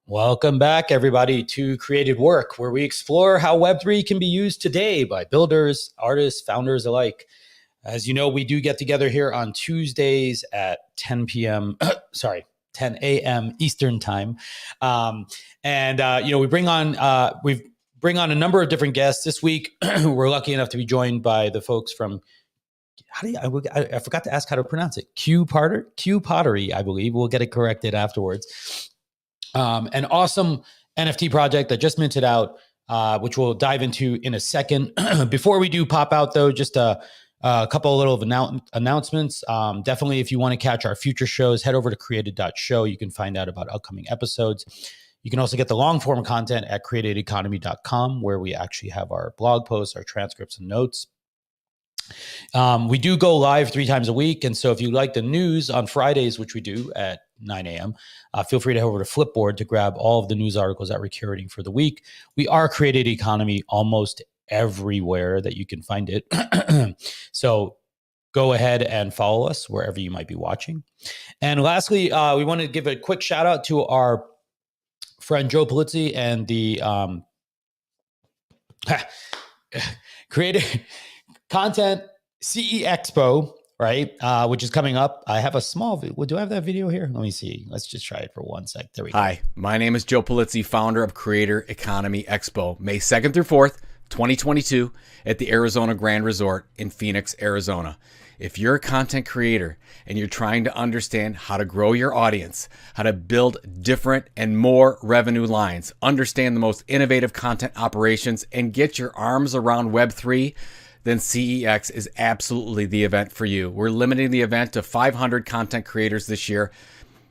Welcome back, everybody, to Created Work, where we explore how Web3 can be used today by builders, artists, founders alike. As you know, we do get together here on Tuesdays at 10 p.m. 10 a.m. Eastern time. We bring on a number of different guests this week. We're lucky enough to be joined by the folks from I forgot to ask how to pronounce it. Coup Pottery, I believe. We'll get it corrected afterwards. An awesome NFT project that just minted out, which we'll dive into in a second. Before we do pop out, though, just a couple of little announcements. Definitely, if you want to catch our future shows, head over to created.show. You can find out about upcoming episodes. You can also get the long form content at createdeconomy.com, where we actually have our blog posts, our transcripts, and notes. We do go live 3 times a week. And so if you like the news on Fridays, which we do at 9 a.m., feel free to head over to Flipboard to grab all of the news articles that we're curating for the week. We are Created Economy almost everywhere that you can find it. So go ahead and follow us wherever you might be watching. And lastly, we want to give a quick shout out to our friend Joe Polizzi and the Creative Content CE Expo, right? Which is coming up. I have a small video. Do I have that video here? Let me see. Let's just try it for 1 sec. There we go. Hi, my name is Joe Polizzi, founder of Creator Economy Expo, May 2nd through 4th, 2022 at the Arizona Grand Resort in Phoenix, Arizona. If you're a content creator and you're trying to understand how to grow your audience, how to build different and more revenue lines, understand the most innovative content operations, and get your arms around Web3, then CEX is absolutely the event for you. We're limiting the event to 500 content creators this year.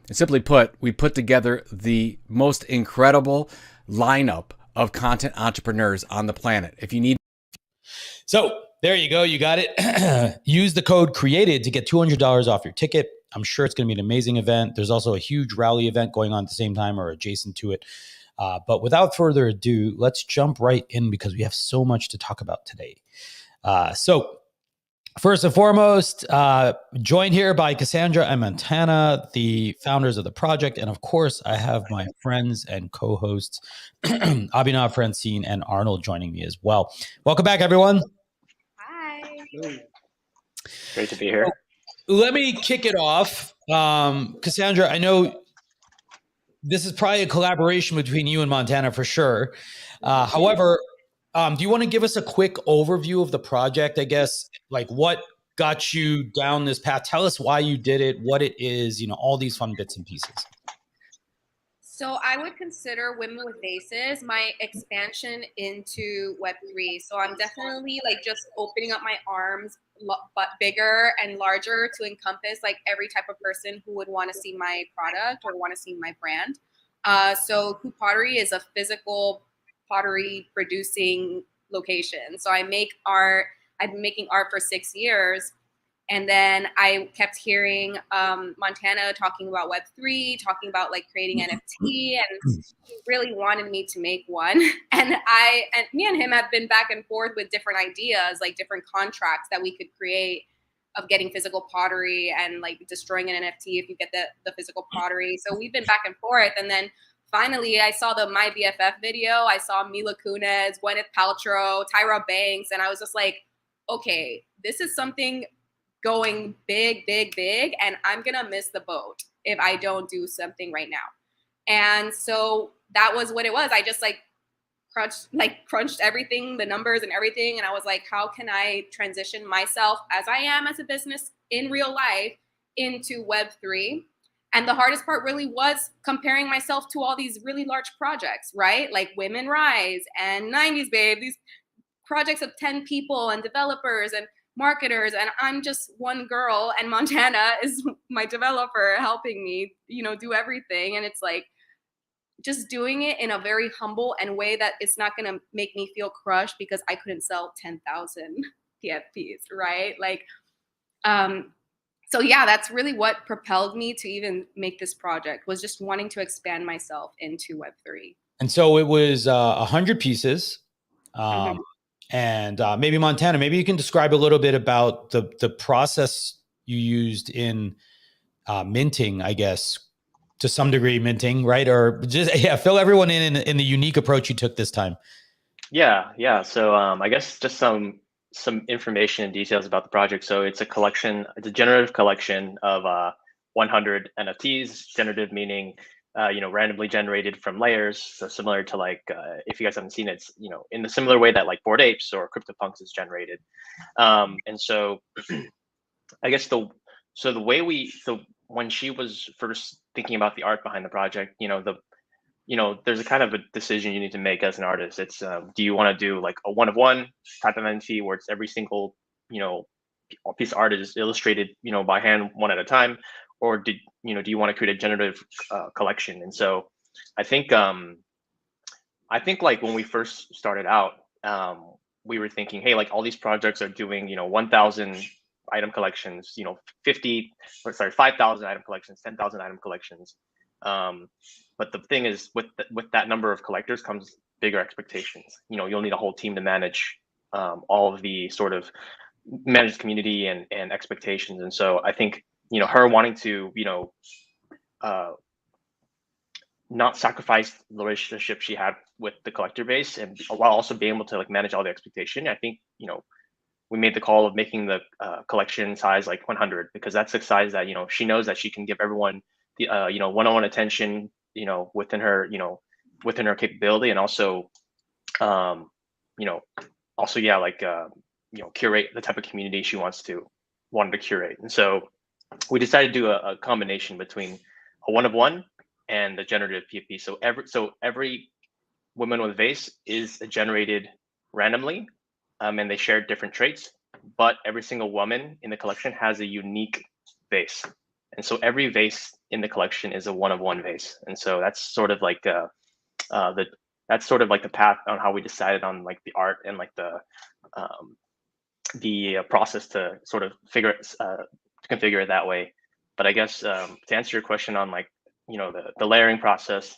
And simply put, we put together the most incredible lineup of content entrepreneurs on the planet. If you need... So there you go. You got it. Use the code CREATED to get $200 off your ticket. I'm sure it's going to be an amazing event. There's also a huge rally event going on at the same time or adjacent to it. But without further ado, let's jump right in because we have so much to talk about today. So first and foremost, joined here by Cassandra and Montana, the founders of the project. And of course, I have my friends and co-hosts, Abhinav, Francine, and Arnold joining me as well. Welcome back, everyone. Hi. Great to be here. Let me kick it off. Cassandra, I know this is probably a collaboration between you and Montana for sure. However, do you want to give us a quick overview of the project, I guess? Like what got you down this path? Tell us why you did it, what it is, all these fun bits and pieces. So I would consider Women With Vases my expansion into Web3. So I'm definitely just opening up my arms, but bigger and larger to encompass every type of person who would want to see my product or want to see my brand. So Coup Pottery is a physical pottery producing location. So I make art. I've been making art for 6 years. And then I kept hearing Montana talking about Web3, talking about creating NFT, and he really wanted me to make one. And me and him have been back and forth with different ideas, different contracts that we could create of getting physical pottery and destroying an NFT if you get the physical pottery. So we've been back and forth. And then finally, I saw the My BFF video. I saw Mila Kunis, Gwyneth Paltrow, Tyra Banks, and I was just like, okay, this is something going big, big, big, and I'm gonna miss the boat if I don't do something right now. And so that was what it was. I just crunched everything, the numbers and everything, and I was like, how can I transition myself as I am as a business in real life into Web3? And the hardest part really was comparing myself to all these really large projects, right? Like Women Rise and 90s Babe, these projects of 10 people and developers. And marketers, and I'm just one girl, and Montana is my developer helping me, do everything. And it's like just doing it in a very humble and way that it's not going to make me feel crushed because I couldn't sell 10,000 PFPs, right? Like, so yeah, that's really what propelled me to even make this project, was just wanting to expand myself into Web3. And so it was 100 pieces. Mhm. And maybe Montana, maybe you can describe a little bit about the process you used in minting, I guess, to some degree minting, right? Or just, fill everyone in the unique approach you took this time. Yeah. So I guess just some information and details about the project. So it's a collection, it's a generative collection of 100 NFTs. Generative meaning randomly generated from layers. So similar to like if you guys haven't seen it, it's in the similar way that like Bored Apes or CryptoPunks is generated. And so I guess the way when she was first thinking about the art behind the project, there's a kind of a decision you need to make as an artist. It's do you want to do like a one of one type of NFT where it's every single piece of art is illustrated by hand one at a time, or do you want to create a generative collection? And so I think like when we first started out, we were thinking, hey, like all these projects are doing 1,000 item collections, 5,000 item collections, 10,000 item collections. But the thing is, with that number of collectors comes bigger expectations. You'll need a whole team to manage all of the sort of managed community and expectations. And so I think her wanting to not sacrifice the relationship she had with the collector base, and while also being able to like manage all the expectation, I think we made the call of making the collection size like 100, because that's the size that she knows that she can give everyone the one-on-one attention within her capability, and also curate the type of community she wanted to curate. And so we decided to do a combination between a one of one and the generative PFP. So every Women with Vase is generated randomly, and they share different traits, but every single woman in the collection has a unique vase. And so every vase in the collection is a one of one vase. And so that's sort of like the path on how we decided on like the art and like the process to sort of to configure it that way. But I guess to answer your question on like the layering process,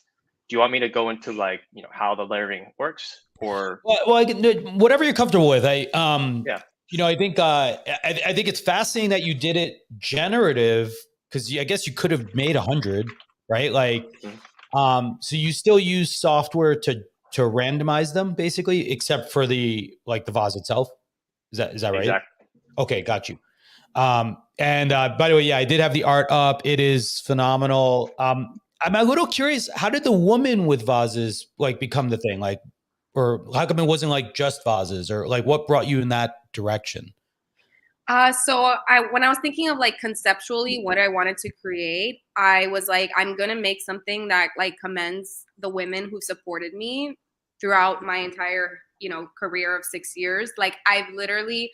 do you want me to go into like how the layering works, or whatever you're comfortable with? I think I think it's fascinating that you did it generative, because I guess you could have made 100, right? Like, so you still use software to randomize them basically, except for the vase itself. Is that right? Exactly. Okay, got you. And by the way, I did have the art up. It is phenomenal. I'm a little curious, how did the Woman with Vases like become the thing? Like, or how come it wasn't like just vases, or like what brought you in that direction? So when I was thinking of like conceptually what I wanted to create, I was like, I'm going to make something that like commends the women who supported me throughout my entire, career of 6 years. Like I've literally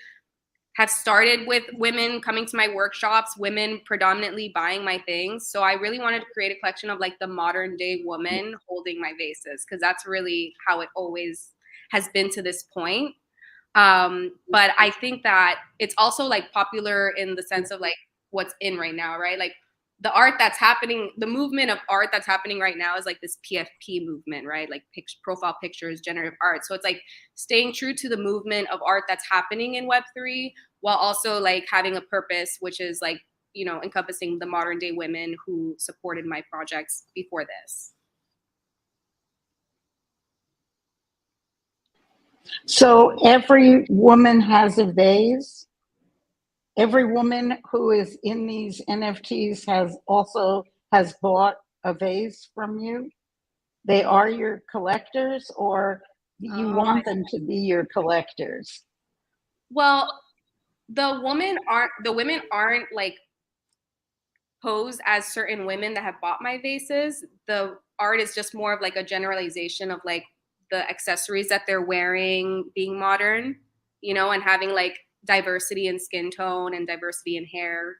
have started with women coming to my workshops, women predominantly buying my things. So I really wanted to create a collection of like the modern day woman holding my vases, because that's really how it always has been to this point. But I think that it's also like popular in the sense of like what's in right now, right? Like the art that's happening, the movement of art that's happening right now is like this PFP movement, right? Like profile pictures, generative art. So it's like staying true to the movement of art that's happening in Web3, while also like having a purpose, which is like, encompassing the modern day women who supported my projects before this. So every woman has a vase. Every woman who is in these NFTs has bought a vase from you. They are your collectors, or you want them to be your collectors? Well, the women aren't like posed as certain women that have bought my vases. The art is just more of like a generalization of like the accessories that they're wearing being modern, and having like diversity in skin tone and diversity in hair.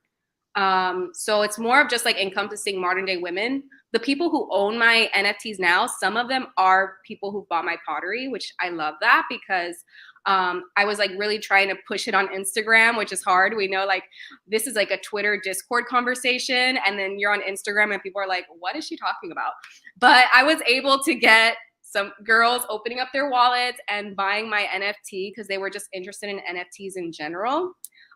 So it's more of just like encompassing modern day women. The people who own my NFTs now, some of them are people who bought my pottery, which I love that because I was like really trying to push it on Instagram, which is hard. We know like this is like a Twitter Discord conversation, and then you're on Instagram and people are like, what is she talking about? But I was able to get some girls opening up their wallets and buying my NFT because they were just interested in NFTs in general.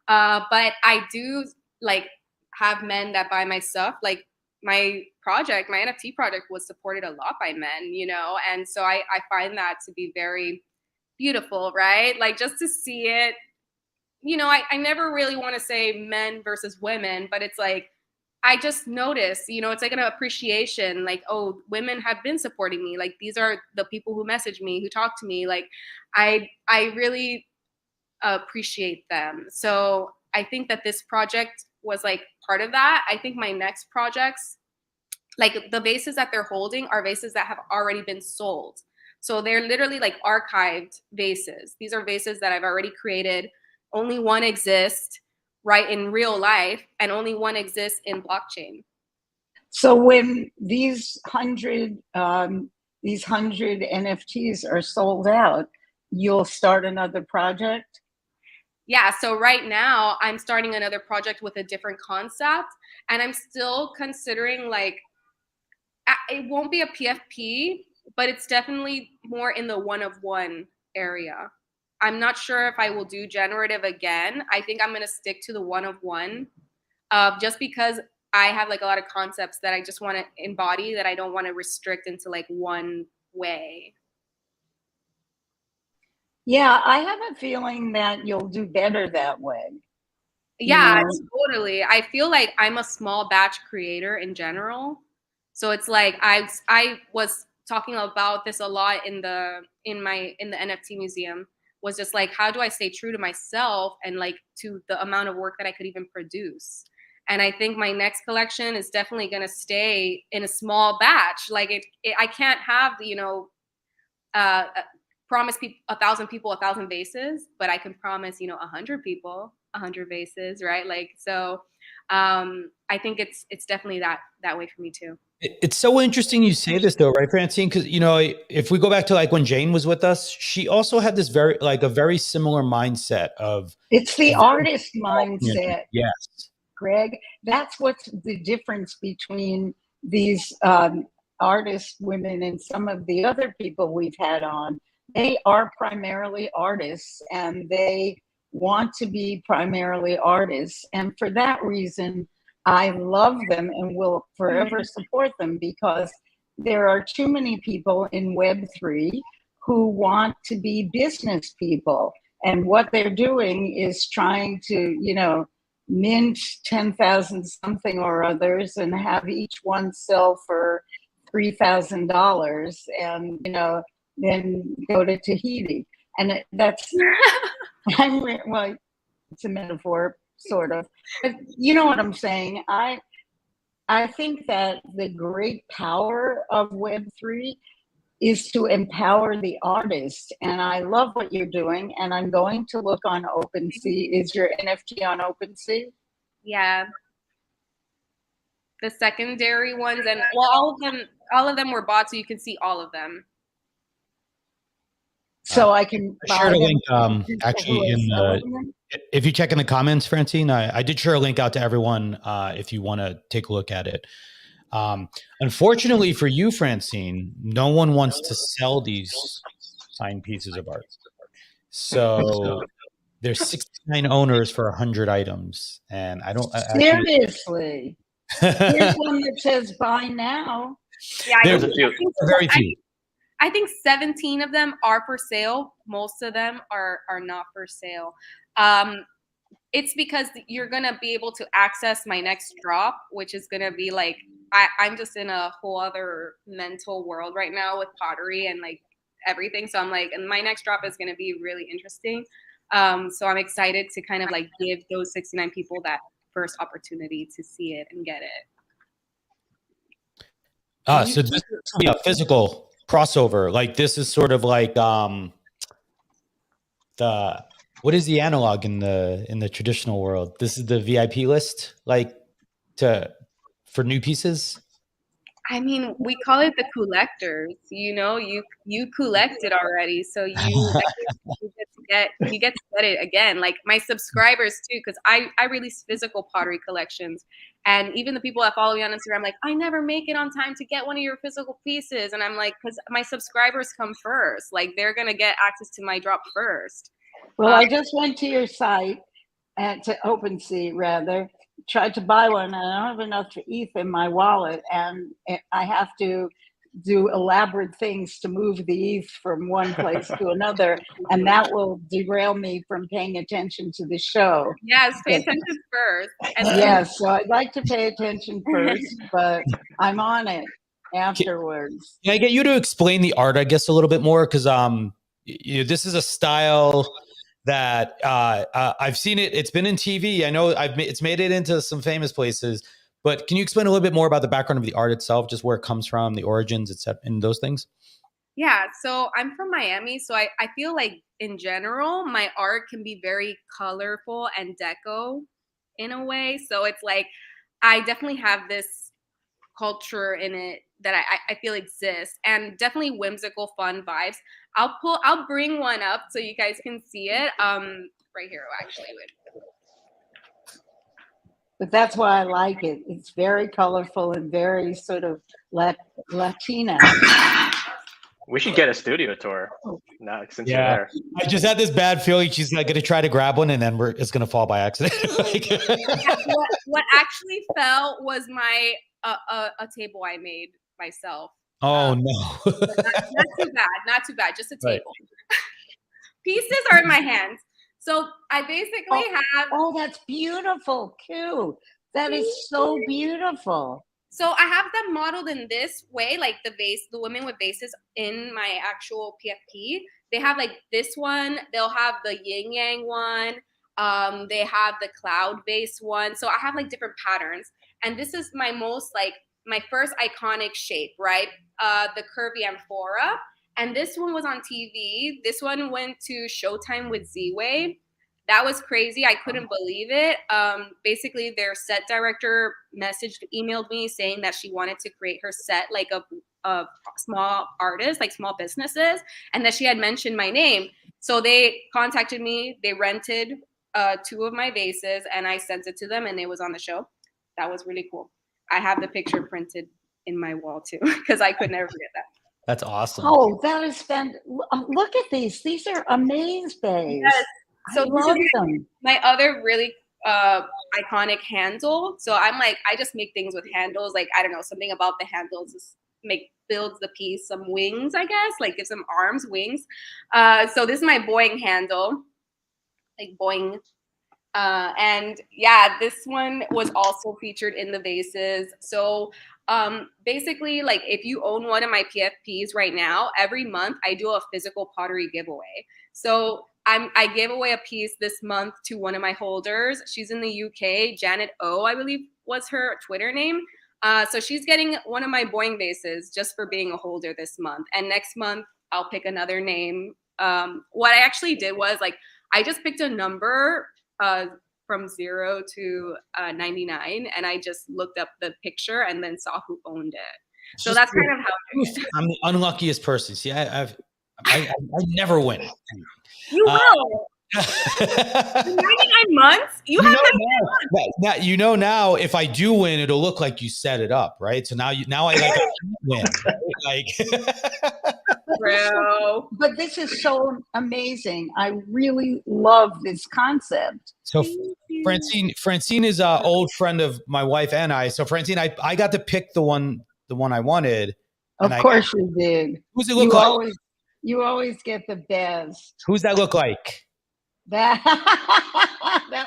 But I do like have men that buy my stuff. Like my NFT project was supported a lot by men, you know? And so I find that to be very beautiful, right? Like just to see it, you know, I never really want to say men versus women, but it's like, I just noticed, you know, it's like an appreciation, like, oh, women have been supporting me. Like these are the people who message me, who talk to me. Like I really appreciate them. So I think that this project was like part of that. I think my next projects, like the vases that they're holding are vases that have already been sold. So they're literally like archived vases. These are vases that I've already created. Only one exists right in real life, and only one exists in blockchain. So when these 100 NFTs are sold out, you'll start another project? Yeah, so right now I'm starting another project with a different concept, and I'm still considering like, it won't be a PFP, but it's definitely more in the one-of-one area. I'm not sure if I will do generative again. I think I'm gonna stick to the one-of-one, just because I have like a lot of concepts that I just want to embody that I don't want to restrict into like one way. Yeah, I have a feeling that you'll do better that way. Yeah, totally. I feel like I'm a small batch creator in general. So it's like I was talking about this a lot in the NFT museum, was just like, how do I stay true to myself and like to the amount of work that I could even produce? And I think my next collection is definitely going to stay in a small batch. Like I can't have, you know, promise 1,000 people 1,000 vases, but I can promise, you know, 100 people 100 vases, right? Like, so I think it's definitely that way for me too. It's so interesting you say this though, right, Francine? Because, you know, if we go back to like when Jane was with us, she also had this a very similar mindset of. It's the artist mindset. Yes. Greg, that's what's the difference between these artist women and some of the other people we've had on. They are primarily artists and they want to be primarily artists. And for that reason, I love them and will forever support them, because there are too many people in Web3 who want to be business people. And what they're doing is trying to, you know, mint 10,000 something or others and have each one sell for $3,000 and, you know, then go to Tahiti. And that's, well, it's a metaphor, sort of. But you know what I'm saying? I think that the great power of Web3 is to empower the artist. And I love what you're doing. And I'm going to look on OpenSea. Is your NFT on OpenSea? Yeah. The secondary ones, and well, all of them were bought, so you can see all of them. So I can share a link actually in the, if you check in the comments, Francine, I did share a link out to everyone if you want to take a look at it. Unfortunately for you, Francine, no one wants to sell these signed pieces of art. So there's 69 owners for 100 items, and I don't seriously. Here's one that says buy now. Yeah, there's a few. Very few. I think 17 of them are for sale. Most of them are not for sale. It's because you're going to be able to access my next drop, which is going to be like, I'm just in a whole other mental world right now with pottery and like everything. So I'm like, and my next drop is going to be really interesting. So I'm excited to kind of like give those 69 people that first opportunity to see it and get it. So this is a physical crossover. Like this is sort of like the What is the analog in the traditional world? This is the VIP list, like for new pieces. I mean, we call it the collectors. You know, you collect it already, so you get to get it again. Like my subscribers too, because I release physical pottery collections, and even the people that follow me on Instagram, like I never make it on time to get one of your physical pieces, and I'm like, because my subscribers come first, like they're gonna get access to my drop first. Well, I just went to your site, to OpenSea rather, tried to buy one, and I don't have enough ETH in my wallet, and I have to do elaborate things to move the ETH from one place to another, and that will derail me from paying attention to the show. Yes, pay attention first. And yes, so I'd like to pay attention first, but I'm on it afterwards. Can I get you to explain the art, I guess, a little bit more? Because this is a style that I've seen it. It's been in TV. I know it's made it into some famous places. But can you explain a little bit more about the background of the art itself, just where it comes from, the origins, etc., and those things? Yeah, so I'm from Miami, so I feel like in general, my art can be very colorful and deco in a way. So it's like I definitely have this culture in it that I feel exists, and definitely whimsical, fun vibes. I'll bring one up so you guys can see it. Right here, actually. But that's why I like it. It's very colorful and very sort of Latina. We should get a studio tour now since you're there. I just had this bad feeling she's going to try to grab one and then it's going to fall by accident. What actually fell was my a table I made myself. Oh no! Not too bad. Just a table. Right. Pieces are in my hands. So I basically have. Oh, that's beautiful, too. That is so beautiful. So I have them modeled in this way, like the Women With Vases in my actual PFP. They have like this one. They'll have the yin yang one. They have the cloud vase one. So I have like different patterns. And this is my my first iconic shape, right? The curvy amphora. And this one was on TV. This one went to Showtime with Z-Way. That was crazy. I couldn't believe it. Basically, their set director emailed me saying that she wanted to create her set like of small artists, like small businesses, and that she had mentioned my name. So they contacted me. They rented 2 of my vases, and I sent it to them, and it was on the show. That was really cool. I have the picture printed in my wall, too, because I could never forget that. That's awesome. Oh, that is fantastic. Look at these. These are amazing. Yes. So I love them. My other really iconic handle. So I'm like, I just make things with handles. Like, I don't know, something about the handles just builds the piece some wings, I guess, like gives them arms, wings. So this is my Boeing handle, like Boeing. And yeah, this one was also featured in the vases. So basically, like if you own one of my PFPs right now, every month I do a physical pottery giveaway. So I gave away a piece this month to one of my holders. She's in the UK. Janet O, I believe was her Twitter name. So she's getting one of my Boeing vases just for being a holder this month. And next month I'll pick another name. What I actually did was like I just picked a number from 0 to 99, and I just looked up the picture and then saw who owned it. So that's kind of how I'm the unluckiest person. See, I never win. You will. 99 months? You have 99 months. Now if I do win, it'll look like you set it up, right? So now I like win. Right? Like Bro. But this is so amazing. I really love this concept. So Francine is an old friend of my wife and I. So Francine, I got to pick the one I wanted. Of course you did. Who's it look like? You always get the best. Who's that look like? That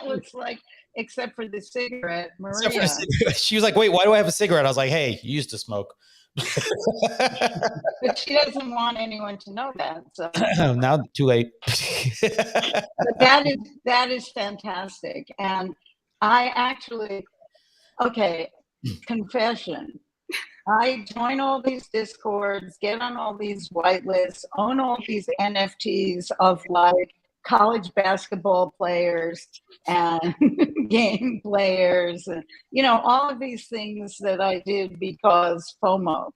looks like, except for the cigarette, Maria. She was like, wait, why do I have a cigarette? I was like, hey, you used to smoke. But she doesn't want anyone to know that. So now too late. But that is fantastic. And I actually, confession. I join all these Discords, get on all these whitelists, own all these NFTs of like college basketball players and game players, and all of these things that I did because FOMO.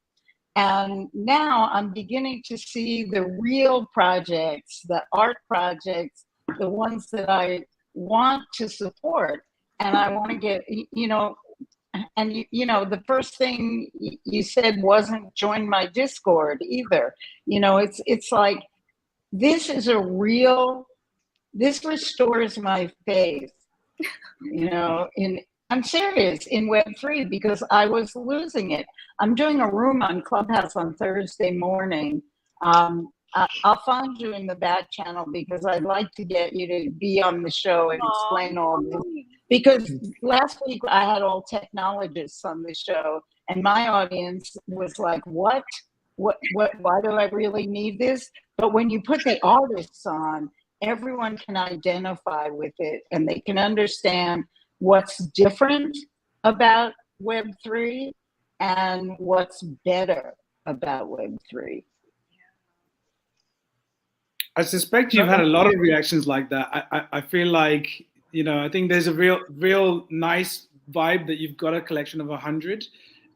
And now I'm beginning to see the real projects, the art projects, the ones that I want to support. And I want to get, and the first thing you said wasn't join my Discord either. It's like, this restores my faith, I'm serious, in Web3, because I was losing it. I'm doing a room on Clubhouse on Thursday morning. I'll find you in the back channel, because I'd like to get you to be on the show and explain all this. Because last week I had all technologists on the show, and my audience was like, what, why do I really need this? But when you put the artists on, everyone can identify with it, and they can understand what's different about Web3 and what's better about Web3. I suspect you've had a lot of reactions like that. I feel like, I think there's a real nice vibe that you've got a collection of 100.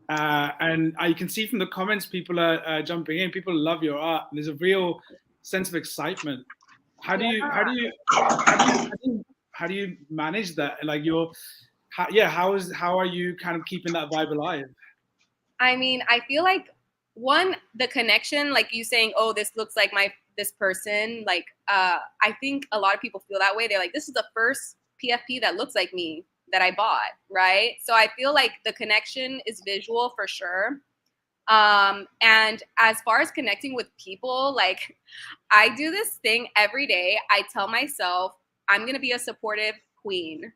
And I can see from the comments, people are jumping in. People love your art. And there's a real sense of excitement. How do you manage that? Like how are you kind of keeping that vibe alive? I mean, I feel like the connection, like you saying, oh, this looks like this person. Like, I think a lot of people feel that way. They're like, this is the first PFP that looks like me that I bought, right? So I feel like the connection is visual for sure. And as far as connecting with people, like, I do this thing every day. I tell myself I'm going to be a supportive queen,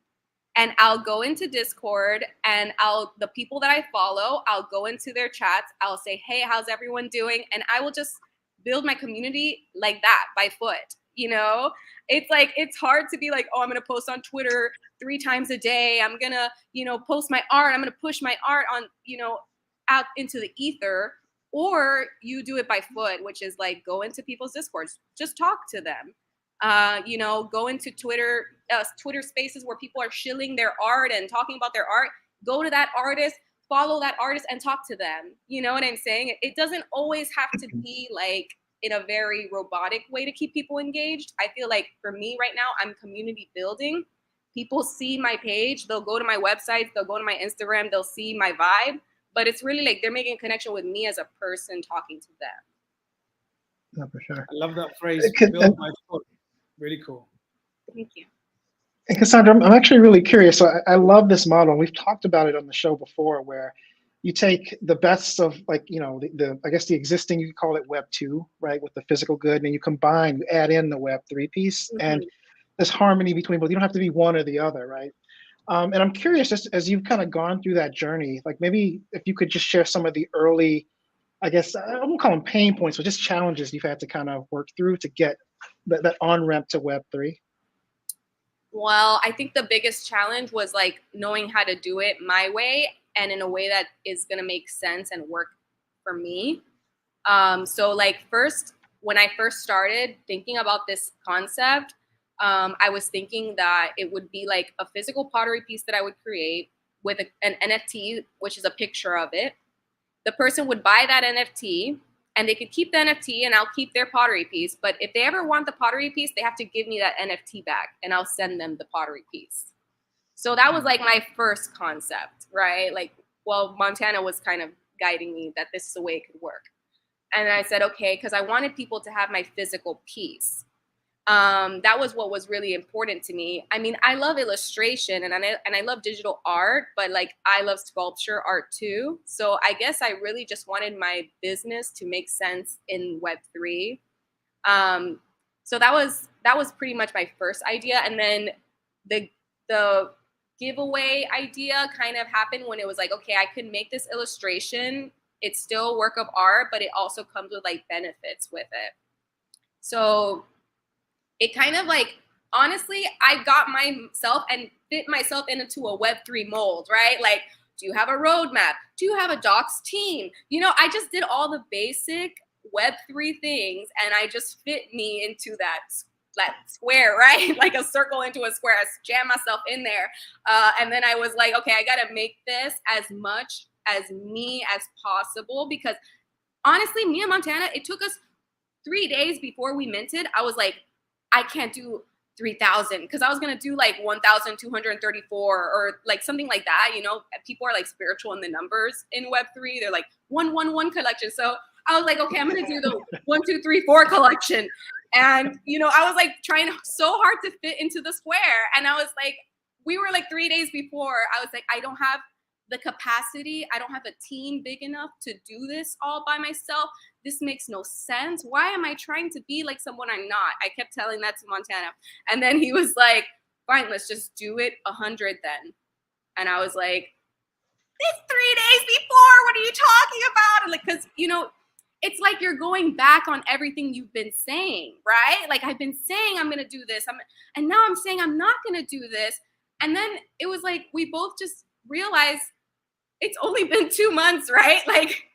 and I'll go into Discord, and the people that I follow, I'll go into their chats. I'll say, hey, how's everyone doing? And I will just build my community like that by foot. It's like, it's hard to be like, oh, I'm going to post on Twitter 3 times a day. I'm going to, post my art. I'm going to push my art on, out into the ether. Or you do it by foot, which is like, go into people's Discords, just talk to them. Go into Twitter spaces where people are shilling their art and talking about their art. Go to that artist, follow that artist, and talk to them. You know what I'm saying? It doesn't always have to be like in a very robotic way to keep people engaged. I feel like for me right now, I'm community building. People see my page, they'll go to my website, they'll go to my Instagram, they'll see my vibe, but it's really like they're making a connection with me as a person talking to them. No, for sure. I love that phrase. Build my foot. Really cool. Thank you. And Cassandra, I'm actually really curious. So I love this model. We've talked about it on the show before, where you take the best of, like, I guess the existing, you could call it Web 2, right, with the physical good, and you add in the Web 3 piece, and there's harmony between both. You don't have to be one or the other, right? And I'm curious, just as you've kind of gone through that journey, like maybe if you could just share some of the early, I guess, I won't call them pain points, but just challenges you've had to kind of work through to get that on-ramp to Web 3. Well, I think the biggest challenge was like knowing how to do it my way and in a way that is going to make sense and work for me. So like when I first started thinking about this concept, I was thinking that it would be like a physical pottery piece that I would create with an NFT, which is a picture of it. The person would buy that NFT and they could keep the NFT and I'll keep their pottery piece. But if they ever want the pottery piece, they have to give me that NFT back and I'll send them the pottery piece. So that was like my first concept, right? Like, well, Montana was kind of guiding me that this is the way it could work. And I said, okay, because I wanted people to have my physical piece. That was what was really important to me. I mean, I love illustration and I love digital art, but like I love sculpture art too. So I guess I really just wanted my business to make sense in Web3. So that was pretty much my first idea. And then the giveaway idea kind of happened when it was like, okay, I could make this illustration. It's still a work of art, but it also comes with like benefits with it. So it kind of like, honestly, I got myself and fit myself into a Web3 mold, right? Like, do you have a roadmap? Do you have a docs team? I just did all the basic Web3 things and I just fit me into that that square, right? Like a circle into a square. I jammed myself in there. And then I was like, okay, I got to make this as much as me as possible, because honestly, me and Montana, it took us 3 days before we minted. I was like, I can't do 3,000, because I was going to do like 1,234 or like something like that. You know, people are like spiritual in the numbers in Web3. They're like 111 collection. So I was like, okay, I'm going to do the 1, 2, 3, 4 collection. And, you know, I was like trying so hard to fit into the square. And I was like, we were like 3 days before. I was like, I don't have the capacity. I don't have a team big enough to do this all by myself. This makes no sense. Why am I trying to be like someone I'm not? I kept telling that to Montana. And then he was like, fine, let's just do it 100 then. And I was like, it's 3 days before. What are you talking about? And like, because, you know, it's like you're going back on everything you've been saying, right? Like, I've been saying I'm going to do this. And now I'm saying I'm not going to do this. And then it was like, we both just realized it's only been 2 months, right? Like,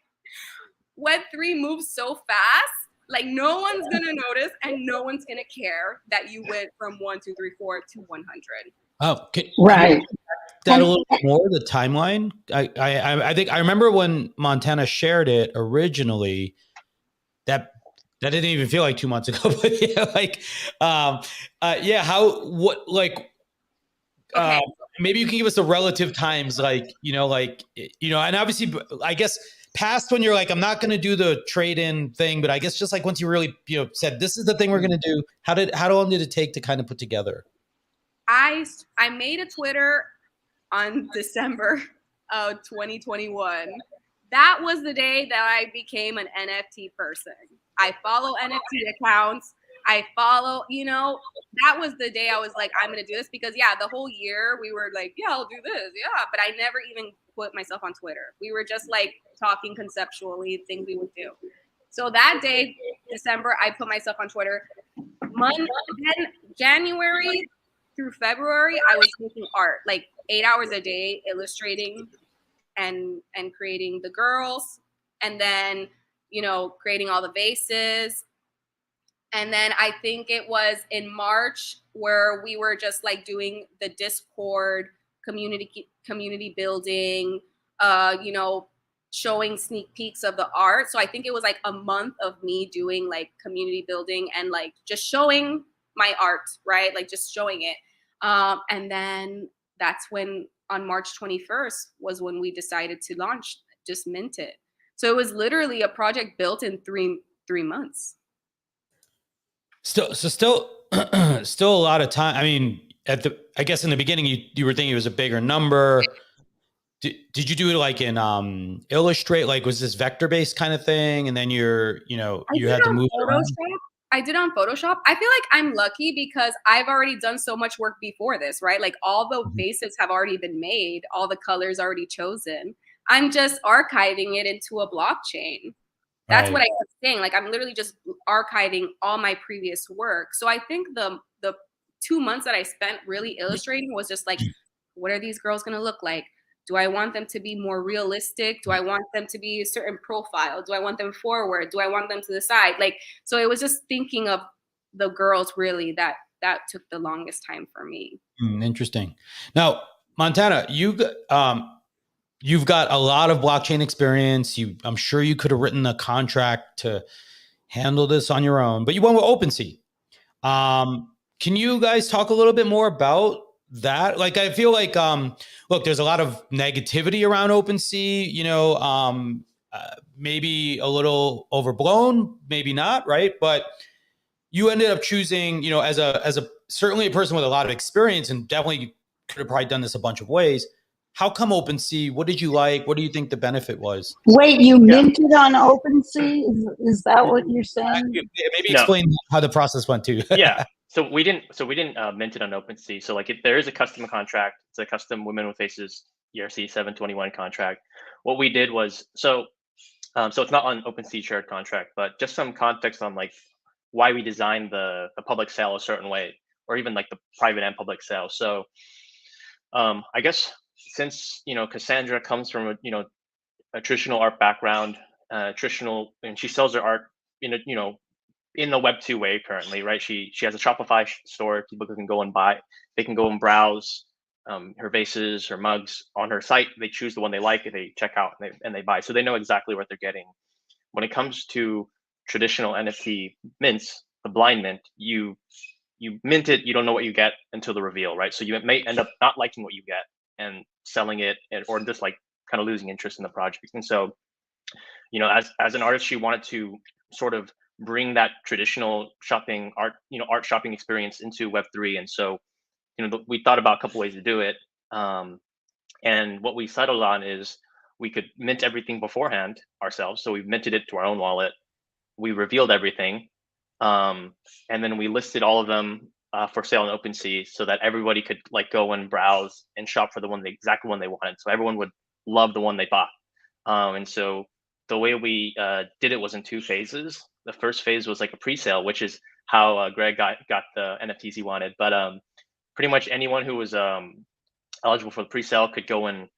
Web3 moves so fast. Like, no one's going to notice and no one's going to care that you went from 1, 2, 3, 4 to 100. Oh, Right. that a little bit more, the timeline. I think I remember when Montana shared it originally, that didn't even feel like 2 months ago. But yeah, like, Okay. maybe you can give us the relative times, like, and obviously, I guess past when you're like, I'm not going to do the trade-in thing, but I guess just like once you really, said, this is the thing we're going to do. How long did it take to kind of put together? I made a Twitter on December of 2021. That was the day that I became an NFT person. I follow NFT accounts. I follow, that was the day I was like, I'm going to do this, because the whole year we were like, yeah, I'll do this. Yeah. But I never even put myself on Twitter. We were just like talking conceptually, things we would do. So that day, December, I put myself on Twitter. Then January through February, I was making art, like 8 hours a day, illustrating and creating the girls, and then, creating all the vases. And then I think it was in March where we were just like doing the Discord community building, showing sneak peeks of the art. So I think it was like a month of me doing like community building and like just showing my art, right? Like just showing it. And then that's when on March 21st was when we decided to launch, just mint it. So it was literally a project built in three months. Still a lot of time. I mean, I guess in the beginning you were thinking it was a bigger number. Did you do it like in Illustrate? Like, was this vector based kind of thing? And then you had to move around? I did on Photoshop. I feel like I'm lucky because I've already done so much work before this, right? Like all the bases have already been made, all the colors already chosen. I'm just archiving it into a blockchain. That's what I was saying. Like, I'm literally just archiving all my previous work. So I think the 2 months that I spent really illustrating was just like, what are these girls going to look like? Do I want them to be more realistic? Do I want them to be a certain profile? Do I want them forward? Do I want them to the side? Like, so it was just thinking of the girls really that took the longest time for me. Interesting. Now, Montana, you've got a lot of blockchain experience. I'm sure you could have written a contract to handle this on your own, but you went with OpenSea. Can you guys talk a little bit more about that? Like, I feel like, look, there's a lot of negativity around OpenSea, maybe a little overblown, maybe not, right? But you ended up choosing, as a certainly a person with a lot of experience, and definitely could have probably done this a bunch of ways. How come OpenSea? What did you like? What do you think the benefit was? Wait, you minted on OpenSea? Is that what you're saying? Maybe explain how the process went too. Yeah. So we didn't mint it on OpenSea. So like, if there is a custom contract, it's a custom Women With Vases ERC 721 contract. What we did was so it's not on OpenSea shared contract, but just some context on like why we designed the public sale a certain way, or even like the private and public sale. So I guess since Cassandra comes from a traditional art background, and she sells her art in in the Web 2 way currently, right? She has a Shopify store. People can go and buy. They can go and browse her vases, her mugs on her site. They choose the one they like, and they check out and they buy. So they know exactly what they're getting. When it comes to traditional NFT mints, the blind mint, you mint it, you don't know what you get until the reveal, right? So you may end up not liking what you get and selling it, or just like kind of losing interest in the project. And so, as an artist, she wanted to sort of bring that traditional shopping art shopping experience into Web3. And so, we thought about a couple ways to do it. And what we settled on is we could mint everything beforehand ourselves. So we minted it to our own wallet. We revealed everything. And then we listed all of them for sale on OpenSea, so that everybody could like go and browse and shop for the exact one they wanted. So everyone would love the one they bought. And so the way we did it was in 2 phases. The first phase was like a pre-sale, which is how Greg got the NFTs he wanted. But pretty much anyone who was eligible for the pre-sale could go in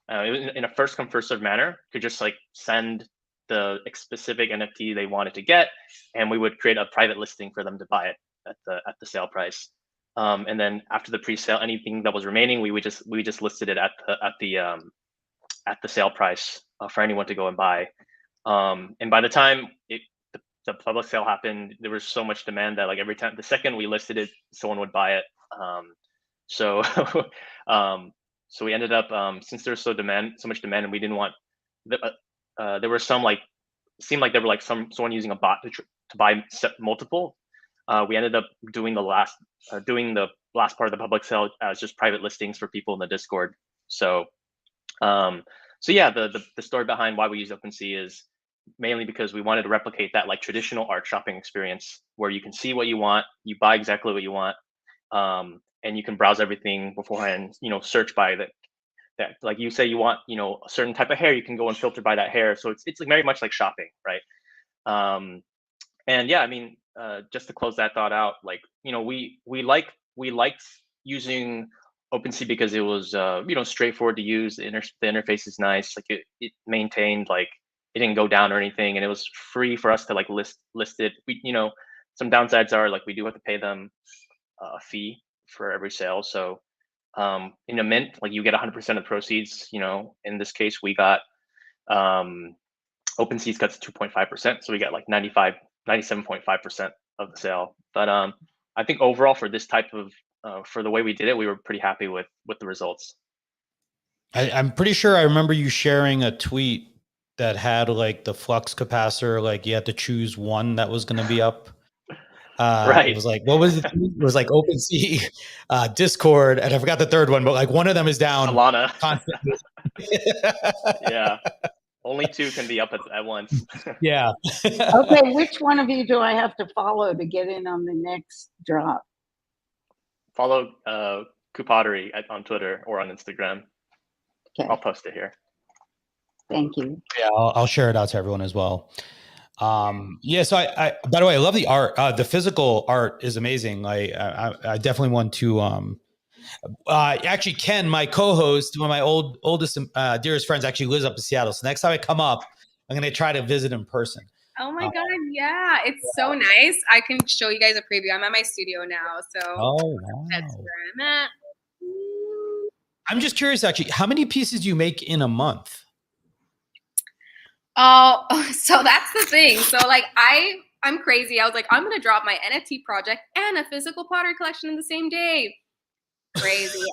a first come first served manner, could just like send the specific NFT they wanted to get, and we would create a private listing for them to buy it at the sale price. And then after the pre-sale, anything that was remaining, we just listed it at the sale price for anyone to go and buy. And by the time the public sale happened, there was so much demand that like every time, the second we listed it, someone would buy it. So so we ended up, since there's so much demand, and we didn't want there were some like, seemed like there were like someone using a bot to buy multiple. We ended up doing the last part of the public sale as just private listings for people in the Discord. So yeah, the story behind why we use OpenSea is mainly because we wanted to replicate that like traditional art shopping experience where you can see what you want, you buy exactly what you want, and you can browse everything beforehand. Search by that. Like you say, you want a certain type of hair, you can go and filter by that hair. So it's like very much like shopping, right? And yeah, I mean, just to close that thought out, like we liked using OpenSea because it was straightforward to use. The interface is nice. Like it maintained, like it didn't go down or anything, and it was free for us to like list it. We some downsides are like we do have to pay them a fee for every sale. So in a mint, like you get 100% of the proceeds. In this case, we got OpenSea's got 2.5%, so we got like 97.5% of the sale. But I think overall for this type of for the way we did it, we were pretty happy with the results. I'm pretty sure I remember you sharing a tweet that had like the flux capacitor, like you had to choose one that was going to be up. Right. It was like, what was it? It was like OpenSea, Discord, and I forgot the third one, but like one of them is down. Solana. Constantly. Yeah. Only 2 can be up at once. Yeah. Okay, which one of you do I have to follow to get in on the next drop? Follow Coup Pottery on Twitter or on Instagram. Okay. I'll post it here. Thank you. Yeah, I'll share it out to everyone as well. Yeah. So I by the way, I love the art. The physical art is amazing. I definitely want to, actually Ken, my co-host, one of my oldest, dearest friends actually lives up in Seattle. So next time I come up, I'm going to try to visit in person. Oh my God. Yeah. It's so nice. I can show you guys a preview. I'm at my studio now. So that's where I'm at. I'm just curious, actually, how many pieces do you make in a month? Oh, so that's the thing. So like I'm crazy. I was like, I'm going to drop my NFT project and a physical pottery collection in the same day. Crazy.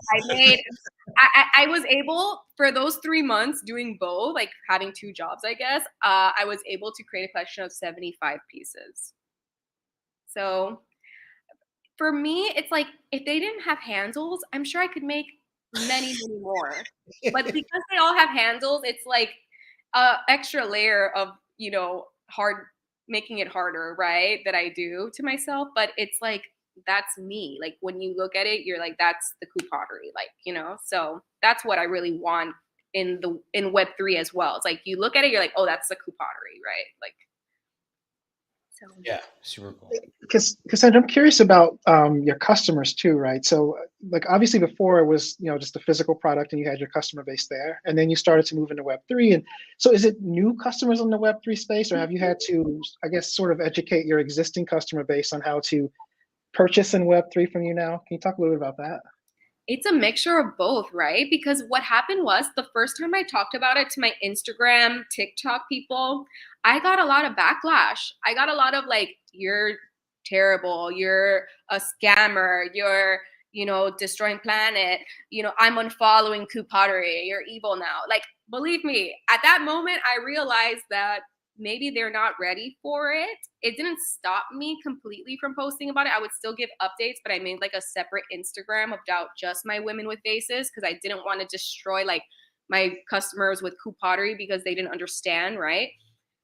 I was able, for those 3 months doing both, like having 2 jobs, I guess, I was able to create a collection of 75 pieces. So for me, it's like, if they didn't have handles, I'm sure I could make many, many more. But because they all have handles, it's like an extra layer of, making it harder, right? That I do to myself. But it's like, that's me. Like when you look at it, you're like, that's the Coup Pottery, like, so that's what I really want in Web3 as well. It's like, you look at it, you're like, oh, that's the Coup Pottery, right? Like, So Yeah, super cool. Cassandra, I'm curious about your customers too, right? So, like, obviously before it was, just a physical product and you had your customer base there, and then you started to move into Web3. And so is it new customers in the Web3 space, or have you had to, I guess, sort of educate your existing customer base on how to purchase in Web3 from you now? Can you talk a little bit about that? it's a mixture of both, right? Because what happened was the first time I talked about it to my Instagram, TikTok people, I got a lot of backlash. I got a lot of like, you're terrible, you're a scammer, you're, destroying planet, I'm unfollowing Coup Pottery, you're evil now. Like, believe me, at that moment, I realized that maybe they're not ready for it. It didn't stop me completely from posting about it. I would still give updates, but I made like a separate Instagram about just my Women with Vases because I didn't want to destroy like my customers with Coup Pottery because they didn't understand, right?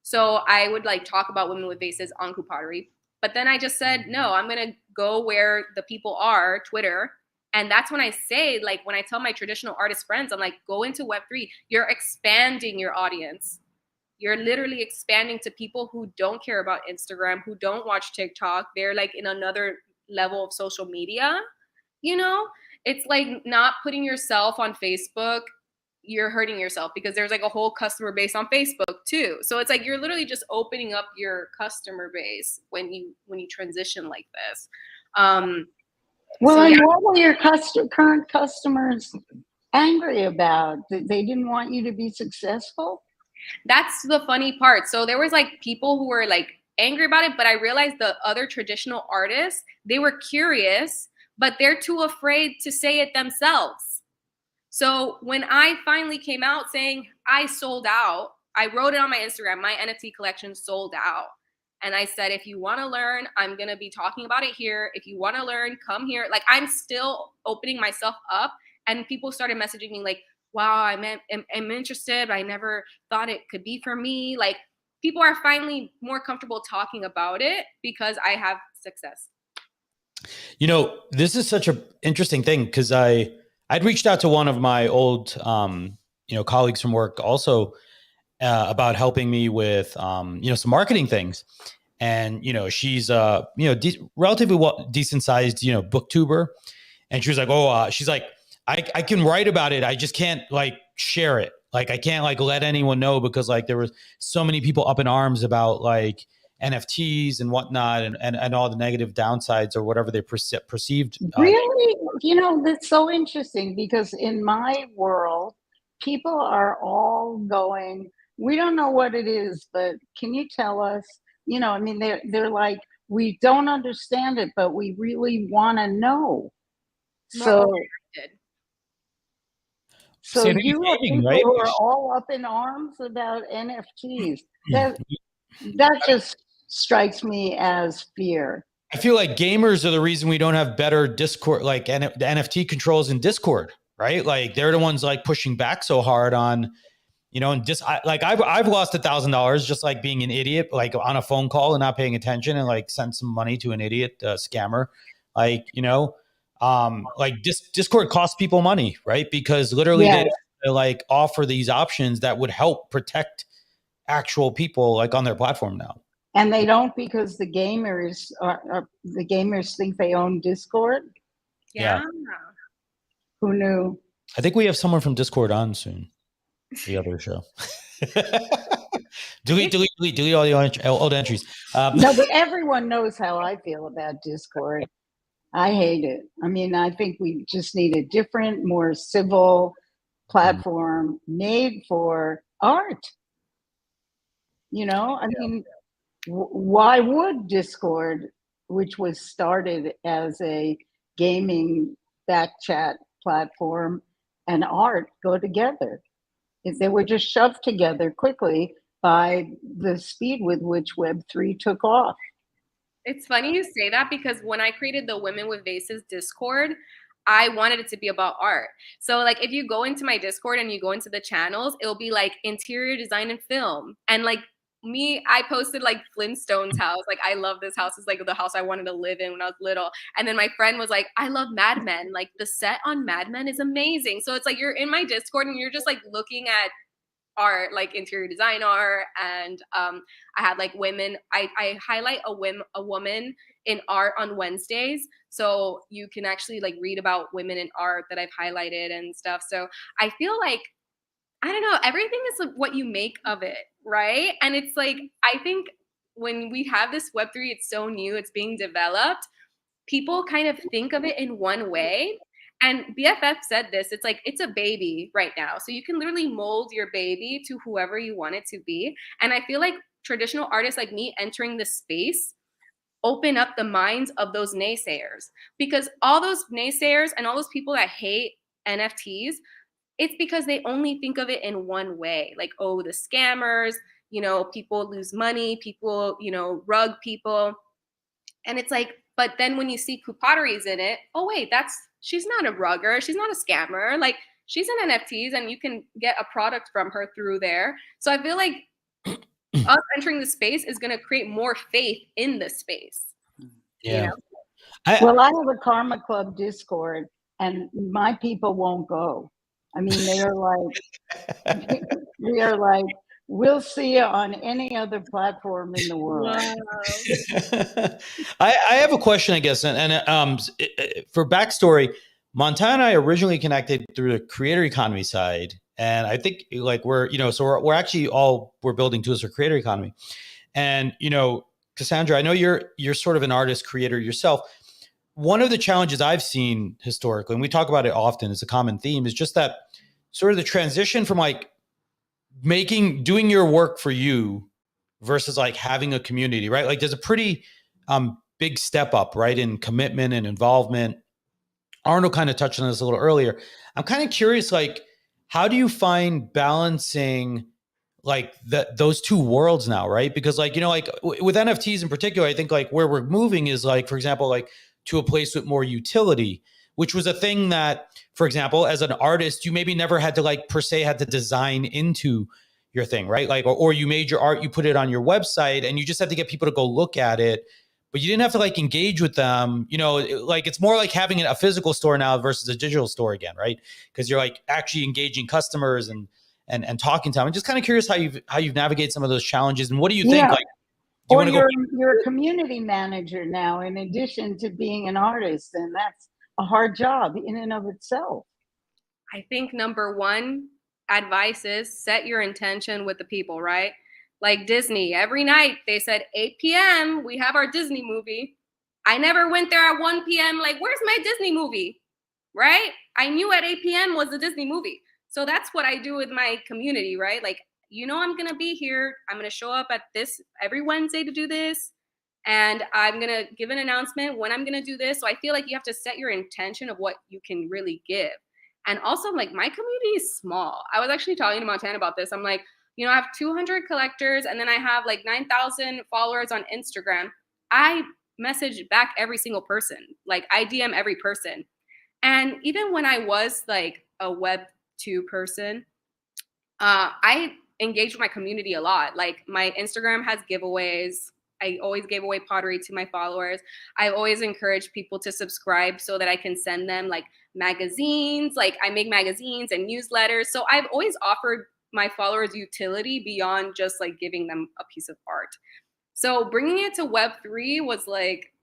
So I would like talk about Women with Vases on Coup Pottery. But then I just said, no, I'm going to go where the people are, Twitter. And that's when I say, like, when I tell my traditional artist friends, I'm like, go into Web3. You're expanding your audience. You're literally expanding to people who don't care about Instagram, who don't watch TikTok. They're like in another level of social media. It's like not putting yourself on Facebook. You're hurting yourself because there's like a whole customer base on Facebook too. So it's like you're literally just opening up your customer base when you transition like this. Well, and what were your current customers angry about? They didn't want you to be successful? That's the funny part. So there was like people who were like angry about it, but I realized the other traditional artists, they were curious, but they're too afraid to say it themselves. So when I finally came out saying I sold out, I wrote it on my Instagram, my NFT collection sold out. And I said, if you want to learn, I'm going to be talking about it here. If you want to learn, come here. Like, I'm still opening myself up. And people started messaging me like, wow, I'm interested, but I never thought it could be for me. Like, people are finally more comfortable talking about it because I have success. This is such an interesting thing because I'd reached out to one of my old, colleagues from work also about helping me with, some marketing things. And, she's, relatively decent sized, booktuber. And she was like, she's like, I can write about it. I just can't like share it. Like, I can't like let anyone know because like there was so many people up in arms about like NFTs and whatnot and all the negative downsides or whatever they perceived. Really? That's so interesting because in my world, people are all going, we don't know what it is, but can you tell us? They're like, we don't understand it, but we really want to know. So you have people right? who are all up in arms about NFTs. That just strikes me as fear. I feel like gamers are the reason we don't have better Discord, like the NFT controls in Discord, right? Like they're the ones like pushing back so hard on, and just I've lost $1,000 just like being an idiot, like on a phone call and not paying attention and like sent some money to an idiot scammer, Discord costs people money, right? Because literally they like offer these options that would help protect actual people like on their platform now. And they don't because the gamers think they own Discord. Yeah. Who knew? I think we have someone from Discord on soon. The other show. delete all the old entries. No, but everyone knows how I feel about Discord. I hate it. I think we just need a different, more civil platform made for art. Why would Discord, which was started as a gaming back chat platform, and art go together? If they were just shoved together quickly by the speed with which Web3 took off. It's funny you say that because when I created the Women with Vases Discord, I wanted it to be about art. So like if you go into my Discord and you go into the channels, it'll be like interior design and film. And like me, I posted like Flintstones house. Like, I love this house. It's like the house I wanted to live in when I was little. And then my friend was like, I love Mad Men. Like the set on Mad Men is amazing. So it's like you're in my Discord and you're just like looking at art, like interior design art, and I had like women. I highlight a woman in art on Wednesdays, so you can actually like read about women in art that I've highlighted and stuff. So I feel like, I don't know, everything is like what you make of it, right? And it's like, I think when we have this Web3, it's so new, it's being developed. People kind of think of it in one way. And BFF said this, it's like, it's a baby right now. So you can literally mold your baby to whoever you want it to be. And I feel like traditional artists like me entering the space open up the minds of those naysayers, because all those naysayers and all those people that hate NFTs, it's because they only think of it in one way. Like, oh, the scammers, people lose money, people, rug people. And it's like, but then when you see Coup Pottery's in it, oh wait, she's not a rugger, she's not a scammer. Like, she's in NFTs and you can get a product from her through there. So I feel like us entering the space is going to create more faith in the space. Yeah. Well, I have a Karma Club Discord, and my people won't go. I mean, they are like, we'll see you on any other platform in the world. Wow. I have a question, I guess, and for backstory, Montana and I originally connected through the creator economy side, and I think like we're building tools for creator economy, and Cassandra, I know you're sort of an artist creator yourself. One of the challenges I've seen historically, and we talk about it often, it's a common theme, is just that sort of the transition from like doing your work for you versus like having a community, right? Like there's a pretty big step up, right, in commitment and involvement. Arnold kind of touched on this a little earlier. I'm kind of curious, like, how do you find balancing like those two worlds now, right? Because like, with NFTs in particular, I think like where we're moving is like, for example, like to a place with more utility, which was a thing that, for example, as an artist, you maybe never had to like per se had to design into your thing, right? Like, or you made your art, you put it on your website and you just had to get people to go look at it, but you didn't have to like engage with them. Like it's more like having a physical store now versus a digital store again, right? Because you're like actually engaging customers and talking to them. I'm just kind of curious how you've navigated some of those challenges, and what do you think? Like, you're a community manager now, in addition to being an artist, and that's a hard job in and of itself. I think number one advice is set your intention with the people, right? Like Disney, every night they said 8 p.m. we have our Disney movie. I never went there at 1 p.m. like, where's my Disney movie, right? I knew at 8 p.m. was the Disney movie. So that's what I do with my community, right? Like, I'm going to be here. I'm going to show up at this every Wednesday to do this. And I'm going to give an announcement when I'm going to do this. So I feel like you have to set your intention of what you can really give. And also, like, my community is small. I was actually talking to Montana about this. I'm like, I have 200 collectors, and then I have like 9,000 followers on Instagram. I message back every single person. Like, I DM every person. And even when I was like a Web2 person, I engage with my community a lot. Like, my Instagram has giveaways. I always gave away pottery to my followers. I always encourage people to subscribe so that I can send them like magazines. Like, I make magazines and newsletters. So I've always offered my followers utility beyond just like giving them a piece of art. So bringing it to Web3 was like,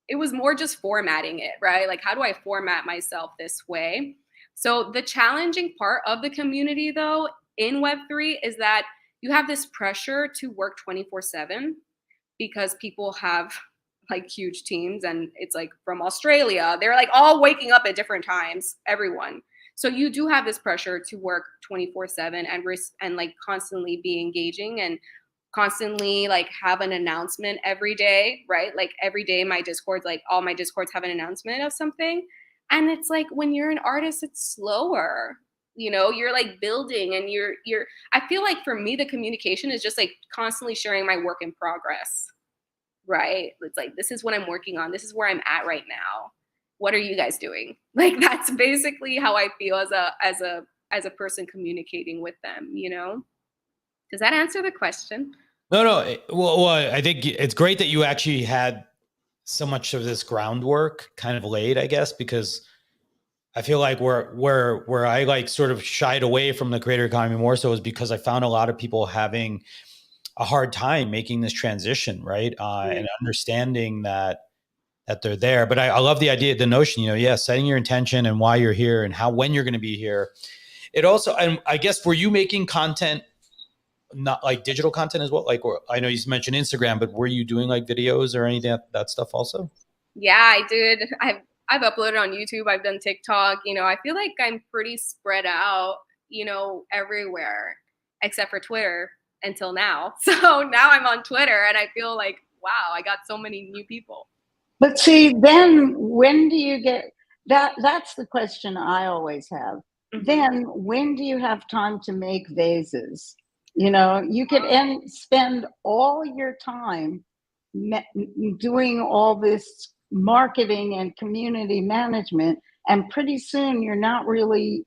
it was more just formatting it, right? Like, how do I format myself this way? So the challenging part of the community though in Web3 is that you have this pressure to work 24/7 because people have like huge teams, and it's like from Australia, they're like all waking up at different times, everyone. So you do have this pressure to work 24/7 and like constantly be engaging and constantly like have an announcement every day, right? Like every day my Discords, like all my Discords have an announcement of something. And it's like when you're an artist, it's slower. You're like building and I feel like for me, the communication is just like constantly sharing my work in progress, right? It's like, this is what I'm working on. This is where I'm at right now. What are you guys doing? Like, that's basically how I feel as a person communicating with them, Does that answer the question? No. Well, I think it's great that you actually had so much of this groundwork kind of laid, I guess, because I feel like where I like sort of shied away from the creator economy more so is because I found a lot of people having a hard time making this transition, right? And understanding that they're there. But I love the idea, the notion, setting your intention and why you're here and when you're going to be here. It also, and I guess, were you making content, not like digital content as well? Like, I know you mentioned Instagram, but were you doing like videos or anything that stuff also? Yeah, I did. I've uploaded on YouTube. I've done TikTok. I feel like I'm pretty spread out, everywhere except for Twitter until now. So now I'm on Twitter and I feel like, wow, I got so many new people. But see, then when do you get that? That's the question I always have. Mm-hmm. Then when do you have time to make vases? You could spend all your time doing all this marketing and community management, and pretty soon you're not creating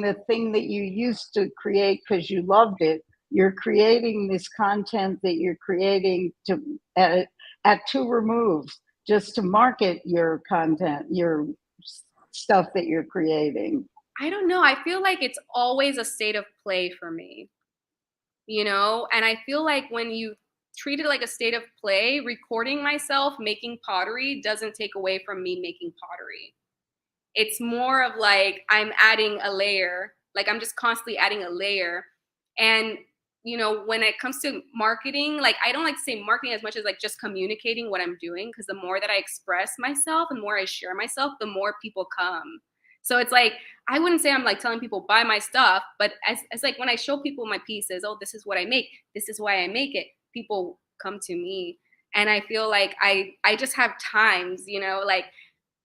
the thing that you used to create because you loved it. You're creating this content that you're creating at two removes just to market your content, your stuff that you're creating. I don't know. I feel like it's always a state of play for me, and I feel like when you treat it like a state of play, recording myself making pottery doesn't take away from me making pottery. It's more of like I'm adding a layer, like I'm just constantly adding a layer. And, when it comes to marketing, like I don't like to say marketing as much as like just communicating what I'm doing, because the more that I express myself and the more I share myself, the more people come. So it's like, I wouldn't say I'm like telling people buy my stuff, but as like when I show people my pieces, oh, this is what I make, this is why I make it, people come to me. And I feel like I just have times, like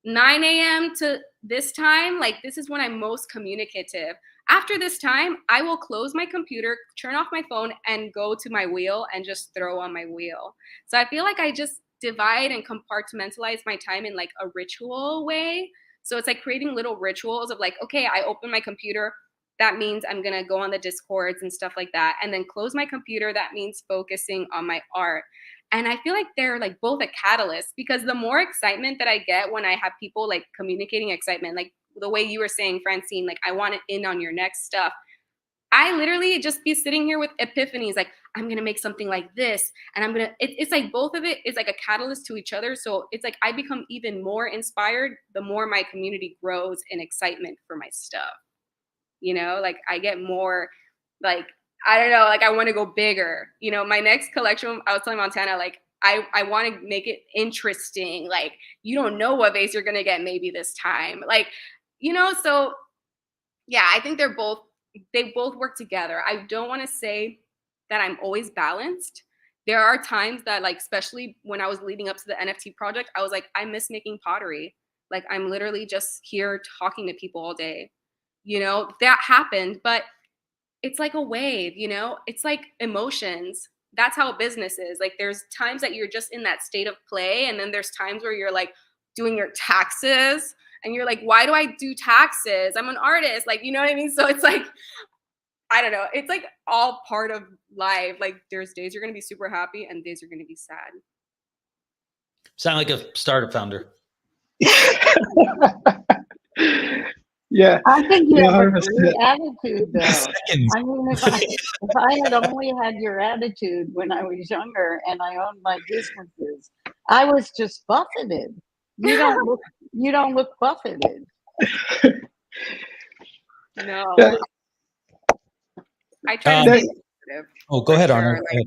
9 a.m. to this time, like this is when I'm most communicative. After this time, I will close my computer, turn off my phone, and go to my wheel and just throw on my wheel. So I feel like I just divide and compartmentalize my time in like a ritual way. So it's like creating little rituals of like, okay, I open my computer. That means I'm going to go on the Discords and stuff like that. And then close my computer. That means focusing on my art. And I feel like they're like both a catalyst, because the more excitement that I get when I have people like communicating excitement, like the way you were saying, Francine, like I want it in on your next stuff. I literally just be sitting here with epiphanies, like I'm going to make something like this. And it's like both of it is like a catalyst to each other. So it's like I become even more inspired the more my community grows in excitement for my stuff. Like I get more like, I don't know, like I want to go bigger. My next collection, I was telling Montana, like I want to make it interesting. Like you don't know what vase you're going to get maybe this time. Like, so yeah, I think they both work together. I don't want to say that I'm always balanced. There are times that like, especially when I was leading up to the NFT project, I was like, I miss making pottery. Like I'm literally just here talking to people all day. That happened, but it's like a wave, it's like emotions. That's how business is. Like there's times that you're just in that state of play. And then there's times where you're like doing your taxes and you're like, why do I do taxes? I'm an artist. Like, you know what I mean? So it's like, I don't know. It's like all part of life. Like there's days you're going to be super happy and days you're going to be sad. Sound like a startup founder. Yeah, I think you have a 100%. great attitude, though. I mean, if I had only had your attitude when I was younger and I owned my businesses, I was just buffeted. You don't look buffeted. No, Yeah. I try to be positive. Oh, go ahead, Arnold. Like,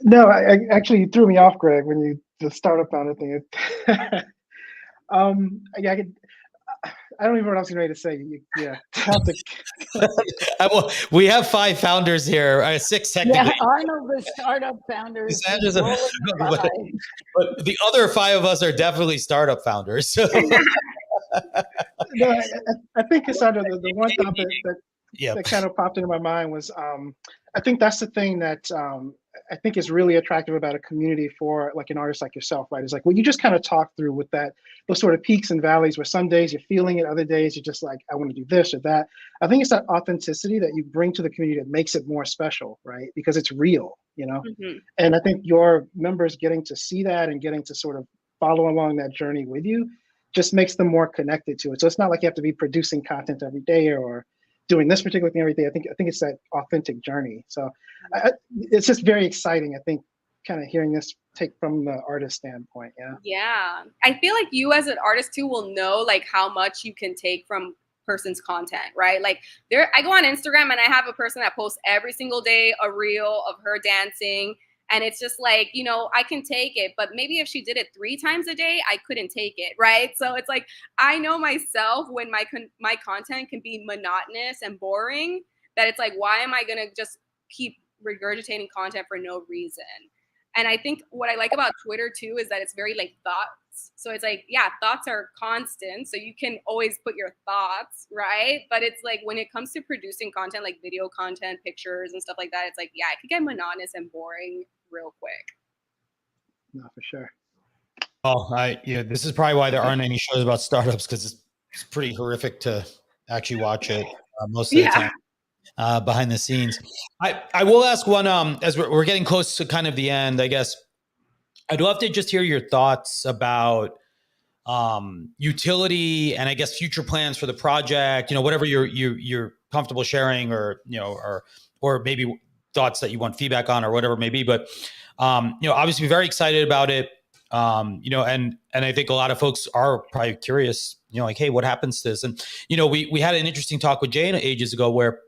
No, I actually you threw me off, Greg, when you the startup founder thing. Yeah, I don't even know what I was ready to say. We have 5 founders here, 6 technically. Yeah, Arnold, the startup founder, is Sandra's rolling the dice. but the other 5 of us are definitely startup founders. So. No, I think, Cassandra, the one thought that kind of popped into my mind was I think that's the thing that I think is really attractive about a community for like an artist like yourself, right? It's like, well, you just kind of talk through with those sort of peaks and valleys where some days you're feeling it, other days you're just like, I want to do this or that. I think it's that authenticity that you bring to the community that makes it more special, right? Because it's real, mm-hmm. And I think your members getting to see that and getting to sort of follow along that journey with you just makes them more connected to it. So it's not like you have to be producing content every day or doing this particular thing every day. I think it's that authentic journey. So it's just very exciting, I think, kind of hearing this take from the artist standpoint. Yeah. I feel like you as an artist too will know like how much you can take from person's content, right? Like I go on Instagram and I have a person that posts every single day a reel of her dancing. And it's just like, you know, I can take it, but maybe if she did it 3 times a day, I couldn't take it, right? So it's like, I know myself when my content can be monotonous and boring, that it's like, why am I going to just keep regurgitating content for no reason? And I think what I like about Twitter too is that it's very like thoughts. So it's like, yeah, thoughts are constant. So you can always put your thoughts, right? But it's like when it comes to producing content, like video content, pictures and stuff like that, it's like, yeah, it could get monotonous and boring real quick. No, for sure. Well, this is probably why there aren't any shows about startups, because it's pretty horrific to actually watch it most of the time. Behind the scenes. I will ask one, as we're getting close to kind of the end, I guess, I'd love to just hear your thoughts about utility and I guess future plans for the project, you know, whatever you're comfortable sharing, or, you know, or maybe thoughts that you want feedback on or whatever it may be. But, you know, obviously very excited about it. You know, and I think a lot of folks are probably curious, you know, like, hey, what happens to this? And, you know, we had an interesting talk with Jane ages ago where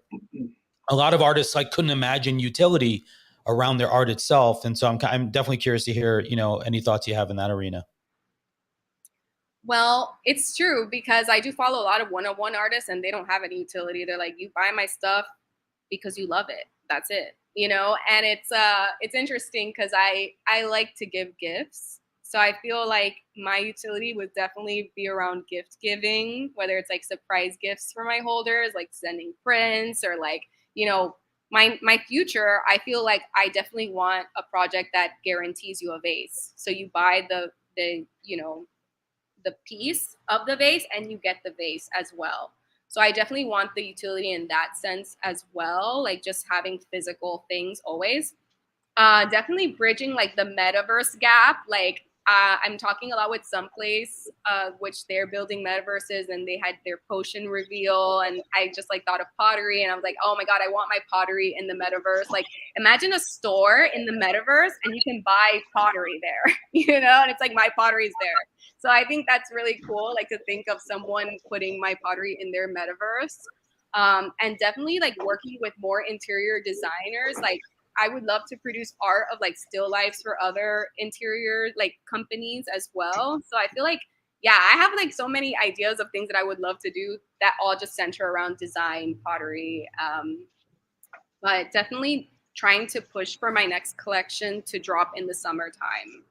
a lot of artists like couldn't imagine utility around their art itself. And so I'm definitely curious to hear, you know, any thoughts you have in that arena. Well, it's true, because I do follow a lot of one-on-one artists and they don't have any utility. They're like, you buy my stuff because you love it. That's it, you know? And it's interesting because I like to give gifts. So I feel like my utility would definitely be around gift giving, whether it's like surprise gifts for my holders, like sending prints, or like, you know, my future, I feel like I definitely want a project that guarantees you a vase. So you buy the you know, the piece of the vase and you get the vase as well. So I definitely want the utility in that sense as well, like just having physical things always. Definitely bridging like the metaverse gap. Like I'm talking a lot with Someplace, which they're building metaverses, and they had their potion reveal, and I just like thought of pottery, and I was like, oh my god, I want my pottery in the metaverse. Like imagine a store in the metaverse and you can buy pottery there, you know, and it's like my pottery's there. So I think that's really cool, like to think of someone putting my pottery in their metaverse. And definitely like working with more interior designers. Like I would love to produce art of like still lifes for other interior like companies as well. So I feel like, yeah, I have like so many ideas of things that I would love to do that all just center around design, pottery. But definitely trying to push for my next collection to drop in the summertime.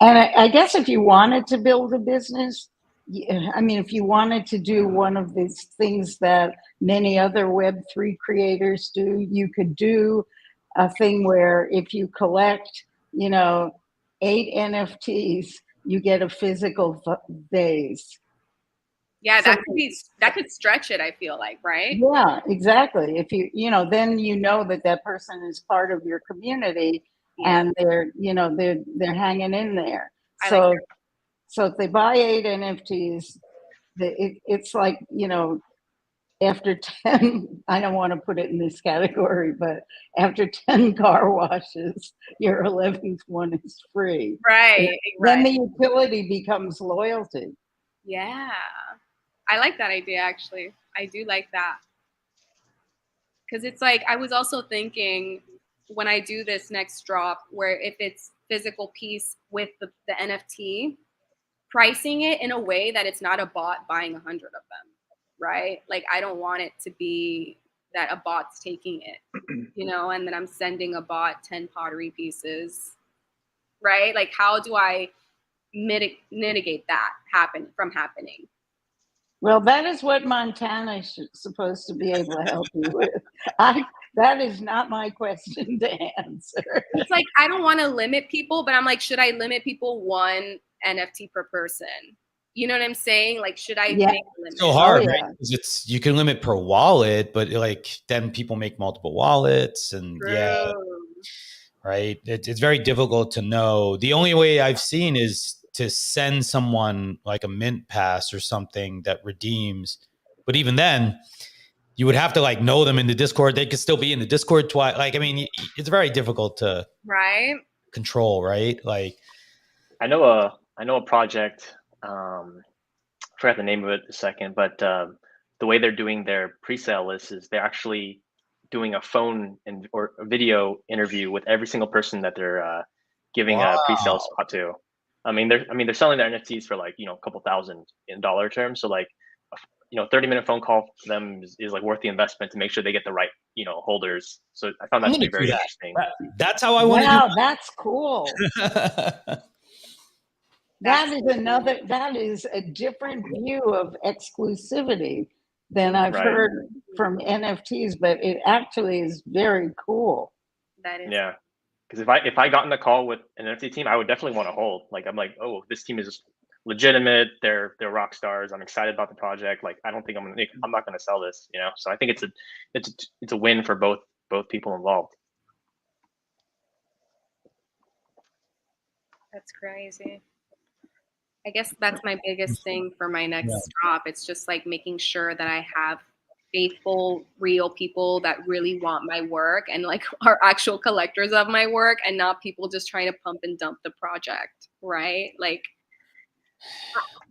And I guess if you wanted to build a business, I mean, if you wanted to do one of these things that many other Web3 creators do, you could do a thing where if you collect, you know, 8 NFTs, you get a physical vase. Yeah, that could stretch it, I feel like, right? Yeah, exactly. If you know, then you know that person is part of your community, and they're hanging in there. So if they buy 8 NFTs, it's like, you know, after 10, I don't want to put it in this category, but after 10 car washes, your 11th one is free. Right. Then the utility becomes loyalty. Yeah. I like that idea, actually. I do like that. Because it's like, I was also thinking when I do this next drop, where if it's physical piece with the NFT, pricing it in a way that it's not a bot buying 100 of them, right? Like I don't want it to be that a bot's taking it, you know, and then I'm sending a bot 10 pottery pieces, right? Like how do I mitigate that from happening? Well, that is what Montana is supposed to be able to help you with. That is not my question to answer. It's like, I don't want to limit people, but I'm like, should I limit people 1 NFT per person? You know what I'm saying? Like, should I make a limit? It's so hard, right? Because you can limit per wallet, but like then people make multiple wallets, and True. right? It's very difficult to know. The only way I've seen is to send someone like a mint pass or something that redeems. But even then, you would have to like know them in the Discord. They could still be in the Discord twice. Like, I mean, it's very difficult to control, right? Like, I know a project. I forgot the name of it a second, but the way they're doing their pre-sale list is they're actually doing a phone or a video interview with every single person that they're giving a pre-sale spot to. I mean, they're selling their NFTs for like, a couple thousand in dollar terms. So like, 30-minute phone call for them is like worth the investment to make sure they get the right, holders. So I found that to be very interesting. That's how I want to do. Wow, that's cool. That is a different view of exclusivity than I've heard from NFTs, but it actually is very cool. That is. Yeah. Because if I got in the call with an NFT team, I would definitely want to hold. Like, I'm like, oh, this team is just legitimate. They're rock stars. I'm excited about the project. Like, I don't think I'm not going to sell this, So I think it's a win for both people involved. That's crazy. I guess that's my biggest thing for my next drop. It's just like making sure that I have faithful, real people that really want my work and like are actual collectors of my work, and not people just trying to pump and dump the project, right? Like,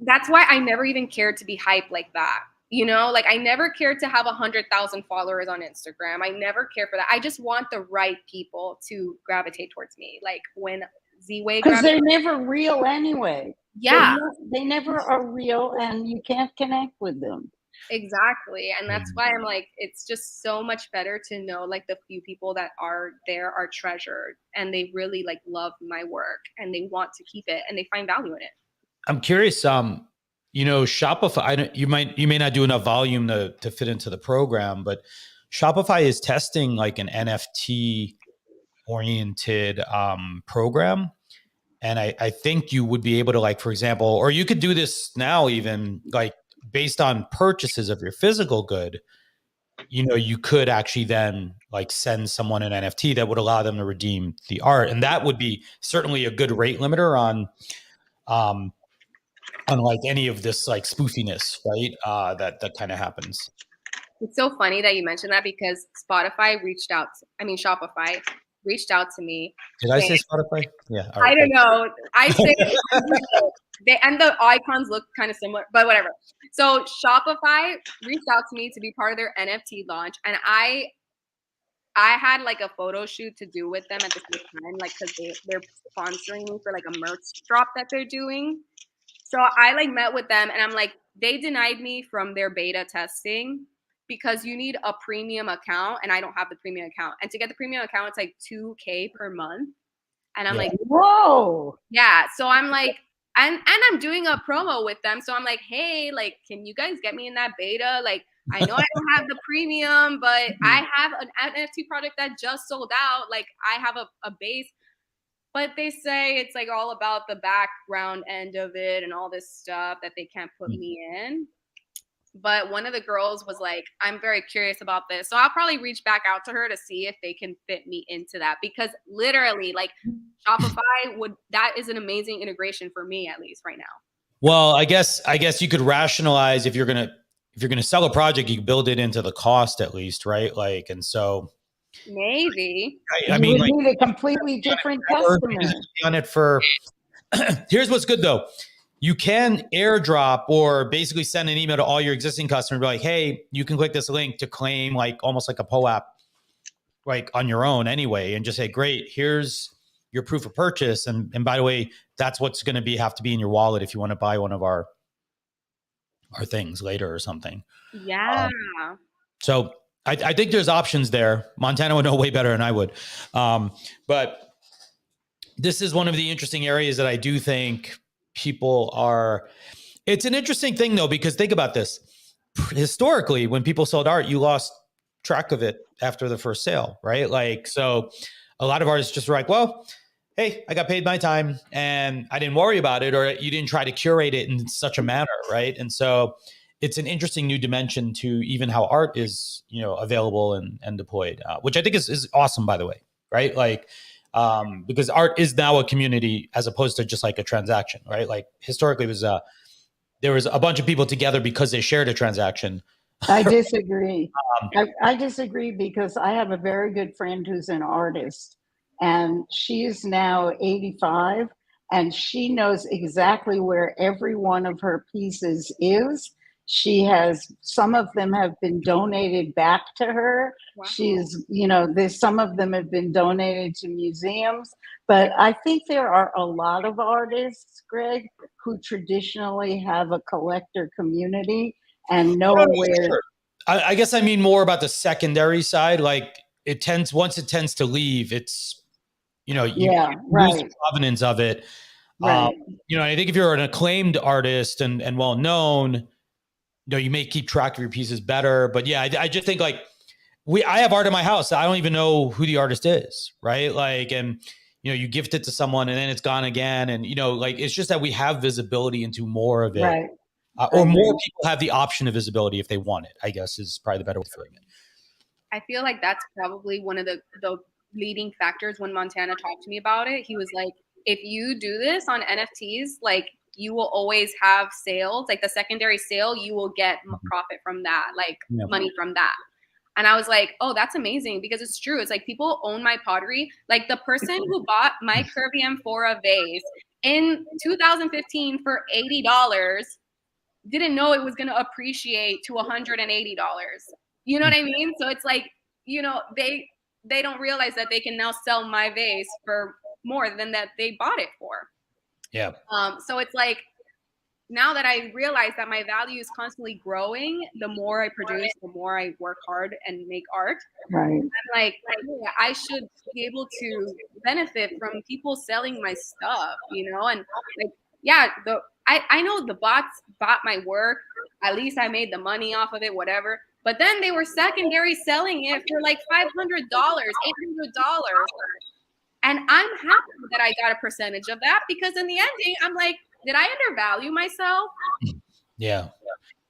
that's why I never even cared to be hyped like that. Like I never cared to have 100,000 followers on Instagram. I never cared for that. I just want the right people to gravitate towards me. Like when Z-Way, because they're never real anyway. Yeah, they never are real, and you can't connect with them. Exactly. And that's why I'm like, it's just so much better to know like the few people that are there are treasured, and they really like love my work and they want to keep it and they find value in it. I'm curious, Shopify, you may not do enough volume to fit into the program, but Shopify is testing like an NFT oriented program. And I think you would be able to, like, for example, or you could do this now even like based on purchases of your physical good, you could actually then like send someone an NFT that would allow them to redeem the art. And that would be certainly a good rate limiter on like any of this like spoofiness, right? That kind of happens. It's so funny that you mentioned that, because Shopify reached out to me. Did I say Spotify? Yeah. I don't know. I say and the icons look kind of similar, but whatever. So Shopify reached out to me to be part of their NFT launch, and I had like a photo shoot to do with them at the same time, like because they're sponsoring me for like a merch drop that they're doing. So I like met with them, and I'm like, they denied me from their beta testing because you need a premium account, and I don't have the premium account. And to get the premium account, it's like $2,000 per month. And I'm like, whoa. Yeah. So I'm like, and I'm doing a promo with them. So I'm like, hey, like, can you guys get me in that beta? Like, I know I don't have the premium, but I have an NFT project that just sold out. Like, I have a base. But they say it's like all about the background end of it and all this stuff that they can't put me in. But one of the girls was like, I'm very curious about this. So I'll probably reach back out to her to see if they can fit me into that, because literally like Shopify that is an amazing integration for me, at least right now. Well, I guess you could rationalize if you're going to sell a project, you can build it into the cost at least, right? Like, and so maybe I mean, like, need a completely different customer on it for. Here's what's good though. You can airdrop or basically send an email to all your existing customers, be like, hey, you can click this link to claim like almost like a POAP, like on your own anyway, and just say, great, here's your proof of purchase. And by the way, that's what's going to have to be in your wallet if you want to buy one of our things later or something. Yeah. So I think there's options there. Montana would know way better than I would. But this is one of the interesting areas that I do think people are. It's an interesting thing though, because think about this. Historically, when people sold art, you lost track of it after the first sale, right? Like, so a lot of artists just were like, well, hey, I got paid my time and I didn't worry about it, or you didn't try to curate it in such a manner, right? And so it's an interesting new dimension to even how art is, available and deployed, which I think is awesome, by the way, right? Like, because art is now a community as opposed to just like a transaction, right? Like historically, it was there was a bunch of people together because they shared a transaction. I disagree. I disagree because I have a very good friend who's an artist, and she's now 85, and she knows exactly where every one of her pieces is. She has, some of them have been donated back to her. Wow. She's, there's some of them have been donated to museums, but I think there are a lot of artists, Greg, who traditionally have a collector community and know where. Sure. I guess I mean more about the secondary side. Like once it tends to leave, it's, you lose the provenance of it. Right. I think if you're an acclaimed artist and well known, you may keep track of your pieces better. But yeah, I just think like I have art in my house. I don't even know who the artist is, right? Like, and you gift it to someone and then it's gone again, and like it's just that we have visibility into more of it. Right. Or more people have the option of visibility if they want it, I guess is probably the better way of putting it. I feel like that's probably one of the leading factors. When Montana talked to me about it, he was like, if you do this on NFTs, like you will always have sales, like the secondary sale, you will get profit from that, like money from that. And I was like, oh, that's amazing, because it's true. It's like people own my pottery. Like the person who bought my Curvy Amphora vase in 2015 for $80 didn't know it was going to appreciate to $180. You know what I mean? So it's like, they don't realize that they can now sell my vase for more than that they bought it for. Yeah. So it's like, now that I realize that my value is constantly growing, the more I produce, the more I work hard and make art. Right. I'm like, yeah, I should be able to benefit from people selling my stuff, and like, yeah, I know the bots bought my work. At least I made the money off of it, whatever. But then they were secondary selling it for like $500, $800. And I'm happy that I got a percentage of that, because in the ending, I'm like, did I undervalue myself? Yeah.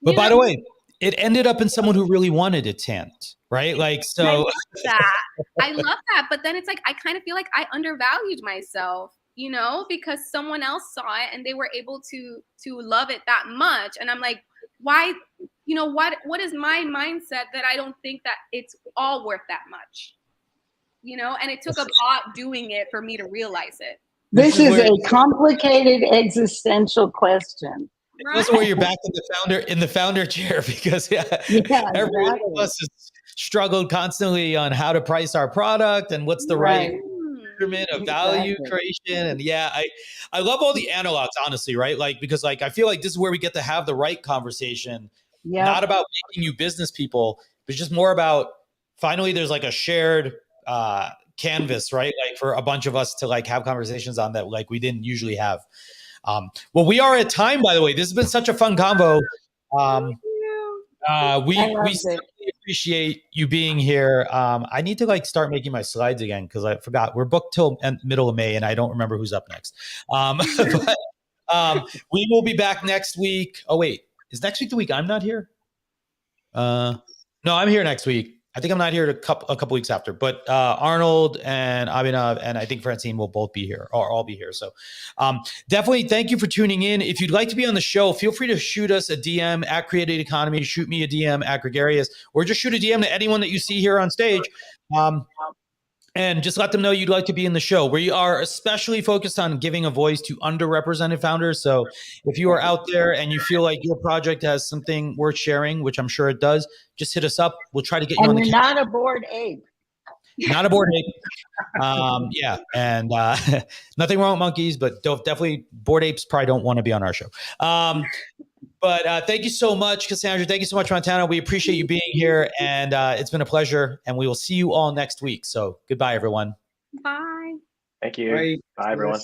But by the way, it ended up in someone who really wanted its hand, right? Like, so. I love that. But then it's like, I kind of feel like I undervalued myself, because someone else saw it and they were able to love it that much. And I'm like, why, what is my mindset that I don't think that it's all worth that much? And it took a bot doing it for me to realize it. This is a complicated existential question. Right? That's where you're back in the founder chair, because every one of us has struggled constantly on how to price our product and what's the right measurement of value creation. And I love all the analogs, honestly, right? Like, because like I feel like this is where we get to have the right conversation, not about making you business people, but just more about finally there's like a shared canvas, right? Like for a bunch of us to like have conversations on that, like we didn't usually have. Well, we are at time, by the way. This has been such a fun convo. We certainly appreciate you being here. I need to like start making my slides again, because I forgot we're booked till middle of May and I don't remember who's up next. But we will be back next week. Oh wait, is next week the week I'm not here? No, I'm here next week. I think I'm not here a couple weeks after, but Arnold and Abhinav and I think Francine will both be here, or all be here. So definitely thank you for tuning in. If you'd like to be on the show, feel free to shoot us a DM at Creative Economy, shoot me a DM at Gregarious, or just shoot a DM to anyone that you see here on stage. And just let them know you'd like to be in the show. We are especially focused on giving a voice to underrepresented founders. So if you are out there and you feel like your project has something worth sharing, which I'm sure it does, just hit us up. We'll try to get you on the camera. And you're not a bored ape. Not a bored ape. And nothing wrong with monkeys, but definitely bored apes probably don't want to be on our show. But thank you so much, Cassandra. Thank you so much, Montana. We appreciate you being here, and it's been a pleasure. And we will see you all next week. So goodbye, everyone. Bye. Thank you. Bye everyone.